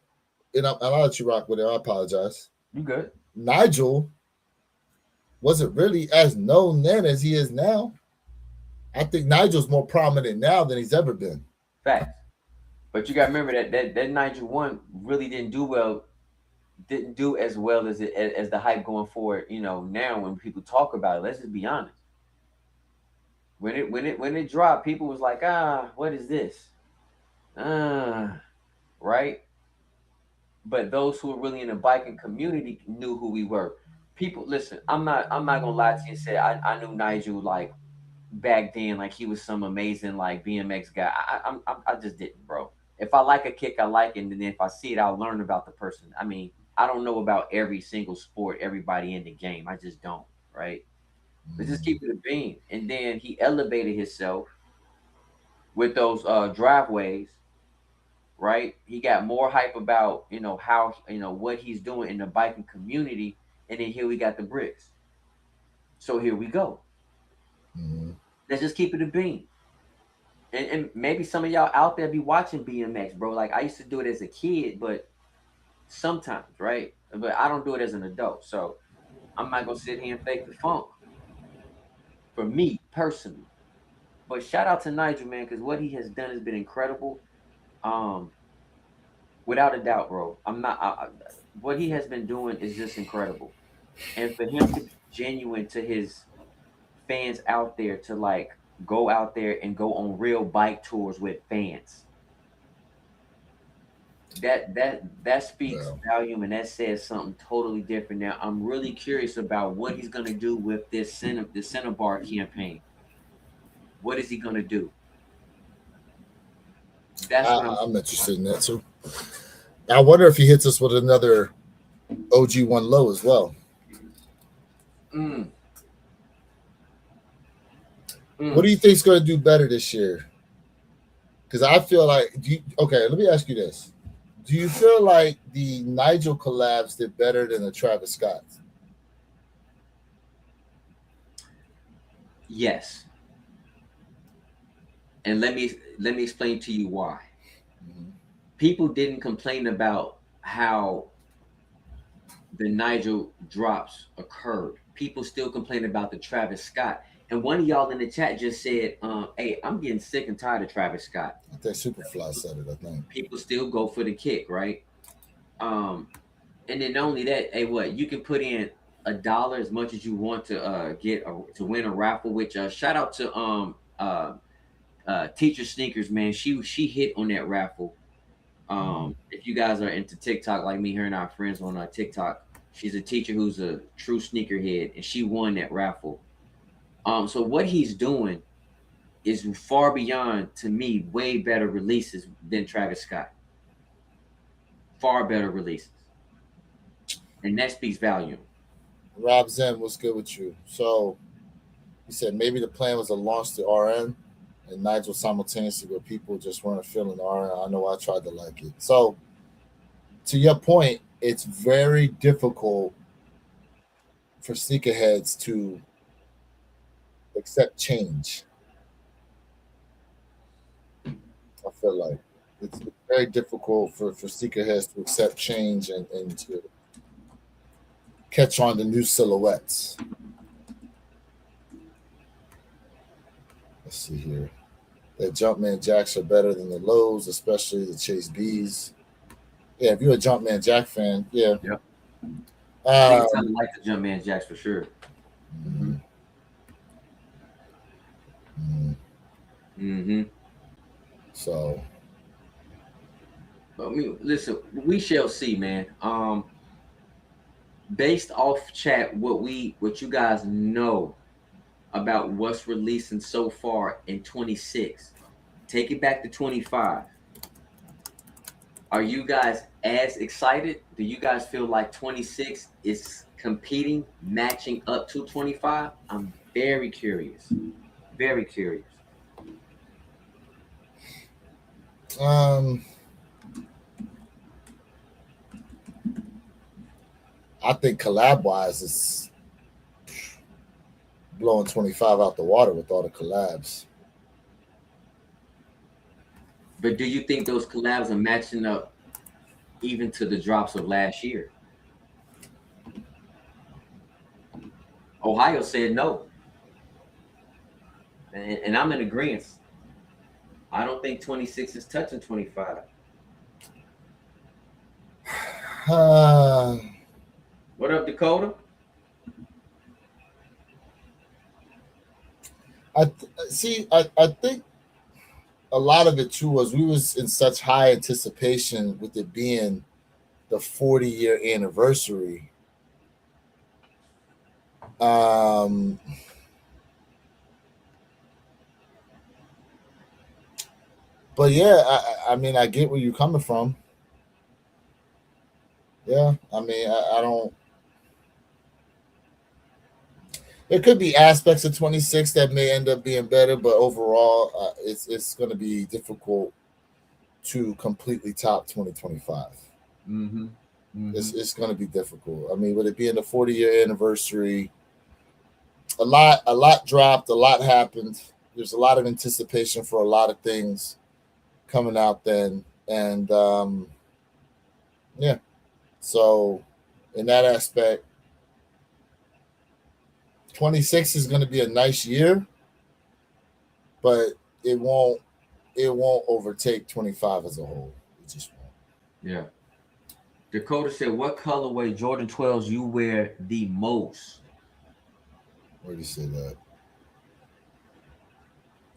and I'll let you rock with it. I apologize. you good? Nigel wasn't really as known then as he is now. I think Nigel's more prominent now than he's ever been. Facts. But you got to remember that Nigel one really didn't do as well as the hype going forward. You know, now when people talk about it, let's just be honest. When it dropped, people was like, what is this? Right? But those who were really in the biking community knew who we were. People, listen, I'm not gonna lie to you and say I knew Nigel like back then, like he was some amazing like BMX guy. I just didn't, bro. If I like a kick, I like it, and then if I see it, I'll learn about the person. I mean, I don't know about every single sport, everybody in the game. I just don't, right? But just keep it a beam. And then he elevated himself with those driveways, right? He got more hype about how what he's doing in the biking community, and then here we got the bricks. So here we go. Mm-hmm. Let's just keep it a beam. And maybe some of y'all out there be watching BMX, bro. Like I used to do it as a kid, but sometimes, right? But I don't do it as an adult. So I'm not gonna sit here and fake the funk for me personally. But shout out to Nigel, man, because what he has done has been incredible. Um, without a doubt, bro. I'm not. What he has been doing is just incredible, and for him to be genuine to his fans out there, to like go out there and go on real bike tours with fans. That speaks Well, volume, and that says something totally different. Now I'm really curious about what he's gonna do with this center bar campaign. What is he gonna do? That's what I'm. I'm interested in that too. I wonder if he hits us with another OG one low as well. Mm, What do mm. you think's going to do better this year? Because I feel like, okay, let me ask you this: do you feel like the Nigel collabs did better than the Travis Scott? Yes, and let me explain to you why. Mm-hmm. People didn't complain about how the Nigel drops occurred. People still complain about the Travis Scott. And one of y'all in the chat just said, "Hey, I'm getting sick and tired of Travis Scott." I think Superfly said it. I think. People still go for the kick, right? Um, and then not only that, hey, what you can put in $1 as much as you want to to win a raffle. Which shout out to Teacher Sneakers, man. She hit on that raffle. If you guys are into TikTok like me, her and our friends on TikTok, she's a teacher who's a true sneakerhead, and she won that raffle. So what he's doing is far beyond, to me, way better releases than Travis Scott. Far better releases, and that speaks volume. Rob Zen, what's good with you? So he said maybe the plan was to launch the RN and Nigel simultaneously, but people just weren't feeling the RN. I know I tried to like it. So to your point, it's very difficult for sneakerheads to accept change. I feel like it's very difficult for sneakerheads to accept change and to catch on to new silhouettes. Let's see here. The Jumpman Jacks are better than the lows, especially the Chase B's. Yeah, if you're a Jumpman Jack fan, yeah. Yep. I think I like the Jumpman Jacks for sure. Mm-hmm. Mm-hmm. Mm-hmm. So, I mean, listen, we shall see, man. Based off chat, what you guys know about what's releasing so far in 26, take it back to 25. Are you guys as excited? Do you guys feel like 26 is competing, matching up to 25? I'm very curious. Very curious. I think collab wise, it's blowing 25 out the water with all the collabs. But do you think those collabs are matching up even to the drops of last year? Ohio said no. And I'm in agreement. I don't think 26 is touching 25. What up, Dakota? I think a lot of it too was we was in such high anticipation with it being the 40-year anniversary. But yeah, I mean, I get where you're coming from. Yeah, I mean, I don't. There could be aspects of 26 that may end up being better, but overall, it's going to be difficult to completely top 2025. Mm-hmm. Mm-hmm. It's going to be difficult. I mean, with it being the 40-year anniversary, a lot dropped, a lot happened. There's a lot of anticipation for a lot of things coming out then, and yeah. So, in that aspect, 26 is going to be a nice year, but it won't overtake 25 as a whole. It just won't. Yeah. Dakota said, "What colorway Jordan 12s you wear the most?" Where do you say that?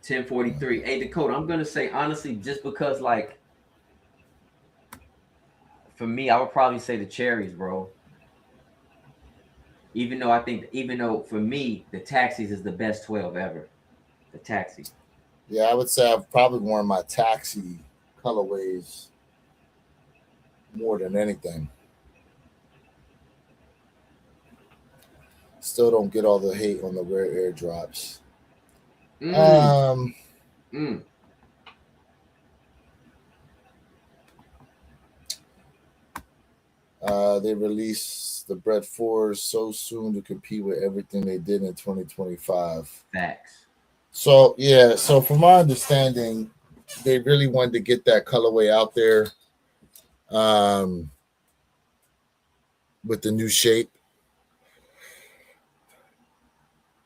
1043. Hey, Dakota, I'm gonna say honestly, just because, like, for me, I would probably say the cherries, bro. Even though for me, the Taxis is the best 12 ever. The Taxi. Yeah, I would say I've probably worn my Taxi colorways more than anything. Still don't get all the hate on the rare airdrops. They released the Bread 4s so soon to compete with everything they did in 2025. Facts. So yeah, so from my understanding, they really wanted to get that colorway out there with the new shape.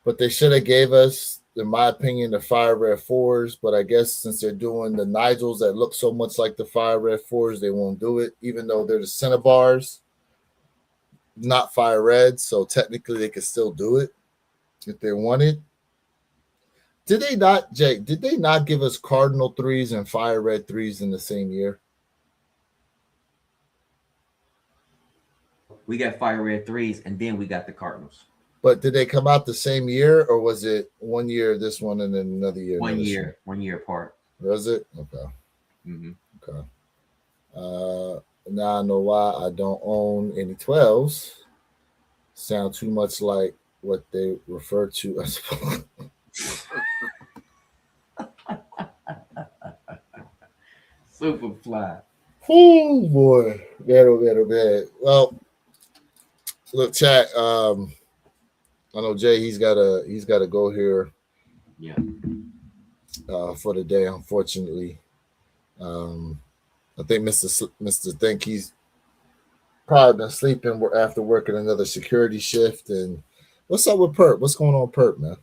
But they should have gave us, in my opinion, the Fire Red 4s. But I guess since they're doing the Nigels that look so much like the Fire Red 4s, they won't do it, even though they're the Cinnabars, not Fire Red. So technically they could still do it if they wanted. Did they not, Jake? Did they not give us Cardinal threes and Fire Red threes in the same year? We got Fire Red threes, and then we got the Cardinals. But did they come out the same year, or was it 1 year this one and then another year? 1 year, 1 year apart. Was it? Okay. Mm-hmm. Okay. Now I know why I don't own any 12s. Sound too much like what they refer to as. Superfly. Oh boy, bad. Well, look, chat. I know Jay. He's gotta go here. Yeah. For the day, unfortunately. I think Mr. Think he's probably been sleeping after working another security shift. And what's up with Perp? What's going on, Perp, man?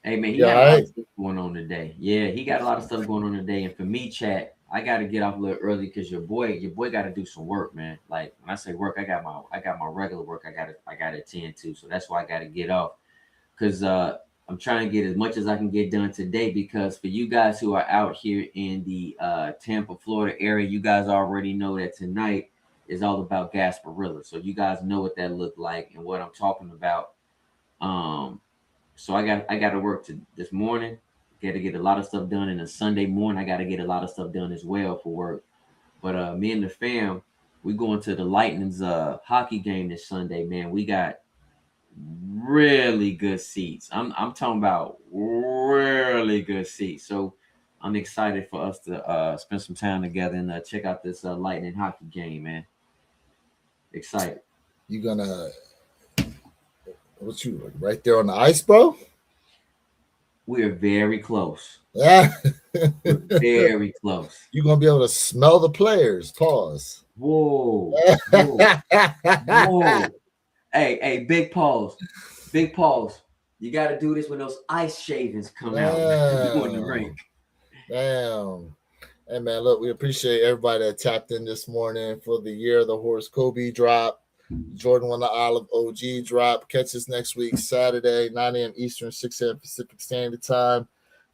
Hey man, he got a lot of stuff going on today. Yeah, he got a lot of stuff going on today. And for me, chat, I got to get off a little early because your boy got to do some work, man. Like when I say work, I got my regular work. I got to attend to. So that's why I got to get off because I'm trying to get as much as I can get done today. Because for you guys who are out here in the Tampa, Florida area, you guys already know that tonight is all about Gasparilla. So you guys know what that looked like and what I'm talking about. So I got to work this morning. Got to get a lot of stuff done, and a Sunday morning I got to get a lot of stuff done as well for work. But me and the fam, we going to the Lightning's hockey game this Sunday. Man, we got really good seats. I'm talking about really good seats. So I'm excited for us to spend some time together and check out this Lightning hockey game, man. Excited. You gonna what you right there on the ice, bro? We're very close. Yeah. Very close. You're gonna be able to smell the players. Pause. Whoa. Whoa. Hey, big pause. Big pause. You gotta do this when those ice shavings come out on the rink. Damn. Hey man, look, we appreciate everybody that tapped in this morning for the Year of the Horse Kobe drop. Jordan won the Olive OG drop. Catch us next week, Saturday, 9 a.m. Eastern, 6 a.m. Pacific Standard Time.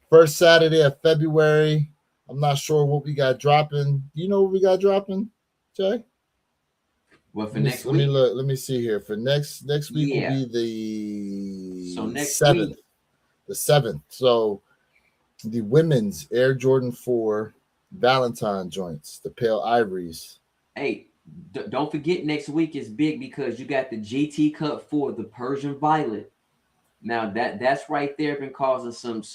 First Saturday of February. I'm not sure what we got dropping. Do you know what we got dropping, Jay? Well, for next week. Let me see here. For next week will be the next 7th. Week. The 7th. So the women's Air Jordan 4 Valentine joints, the Pale Ivories. Hey, don't forget next week is big because you got the GT Cut 4, the Persian Violet. Now that's right there been causing some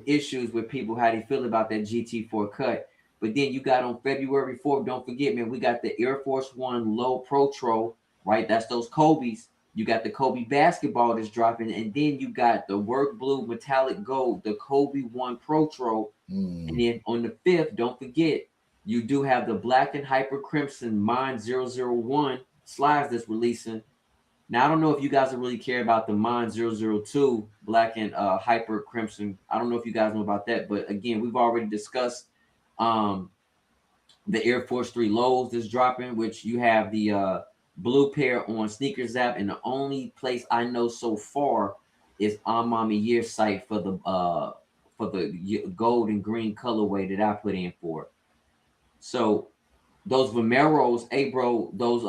issues with people how they feel about that GT4 cut. But then you got on February 4th, don't forget, man, we got the Air Force One Low Protro, right? That's those Kobe's. You got the Kobe basketball that's dropping, and then you got the Work Blue Metallic Gold, the Kobe One Protro. And then on the 5th, don't forget, you do have the Black and Hyper Crimson Mind 001 slides that's releasing. Now, I don't know if you guys really care about the Mind 002 Black and Hyper Crimson. I don't know if you guys know about that, but again, we've already discussed the Air Force 3 lows that's dropping, which you have the blue pair on Sneakers app, and the only place I know so far is on Mommy Year site for the gold and green colorway that I put in for. So those Vomeros, hey bro, those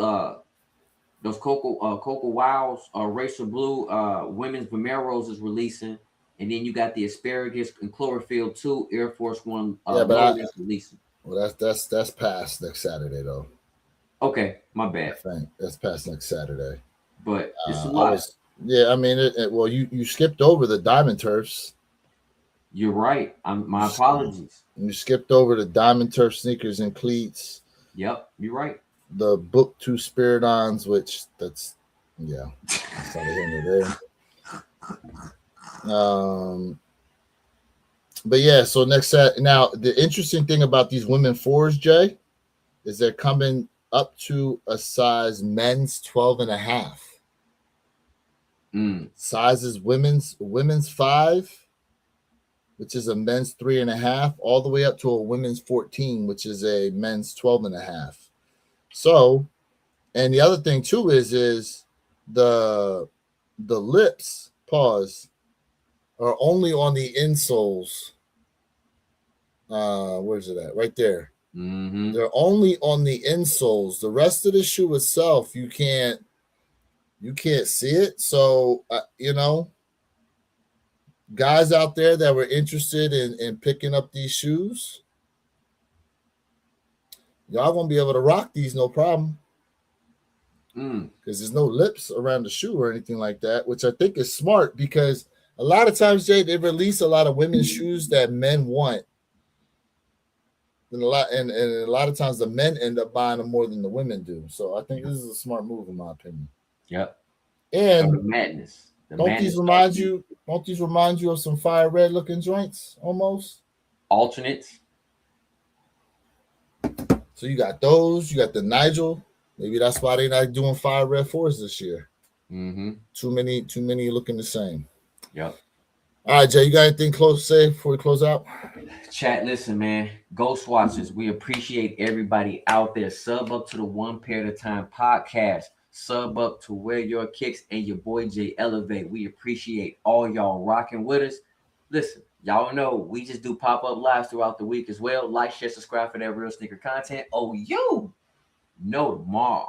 Coco Wows, Racer Blue, women's Vomeros is releasing, and then you got the Asparagus and Chlorophyll 2 Air Force One is releasing. Well, that's past next Saturday though. Okay, my bad. That's past next Saturday. But it's a lot. I mean, well, you skipped over the Diamond Turfs. You're right. My apologies. You skipped over the Diamond Turf sneakers and cleats. Yep, you're right. The Book 2 Spiridons, which that's not the there. But yeah, so next set. Now, the interesting thing about these women fours, Jay, is they're coming up to a size men's 12 and a half. Sizes women's 5, which is a men's 3.5, all the way up to a women's 14, which is a men's 12 and a half. So, and the other thing too is the lips, pause, are only on the insoles. Where's it at? Right there. Mm-hmm. They're only on the insoles. The rest of the shoe itself, you can't see it. So guys out there that were interested in picking up these shoes, y'all gonna be able to rock these no problem. Because there's no lips around the shoe or anything like that, which I think is smart because a lot of times, Jay, they release a lot of women's shoes that men want. And a lot of times the men end up buying them more than the women do. So I think this is a smart move in my opinion. Yep. And the madness. Don't these remind you of some fire red looking joints almost? Alternates. So you got those, you got the Nigel. Maybe that's why they're not doing fire red 4s this year. Mm-hmm. Too many looking the same. Yep. All right, Jay, you got anything close to say before we close out? Chat, listen, man. Ghost Watchers, we appreciate everybody out there. Sub up to the One Pair at a Time podcast. Sub up to Wear Your Kicks and your boy Jay Elevate. We appreciate all y'all rocking with us. Listen, y'all know we just do pop-up lives throughout the week as well. Like, share, subscribe for that real sneaker content. Oh, you know the mob.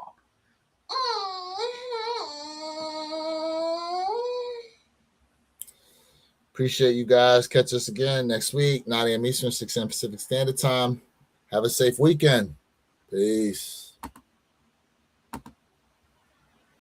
Appreciate you guys. Catch us again next week, 9 a.m. Eastern, 6 a.m. Pacific Standard Time. Have a safe weekend. Peace.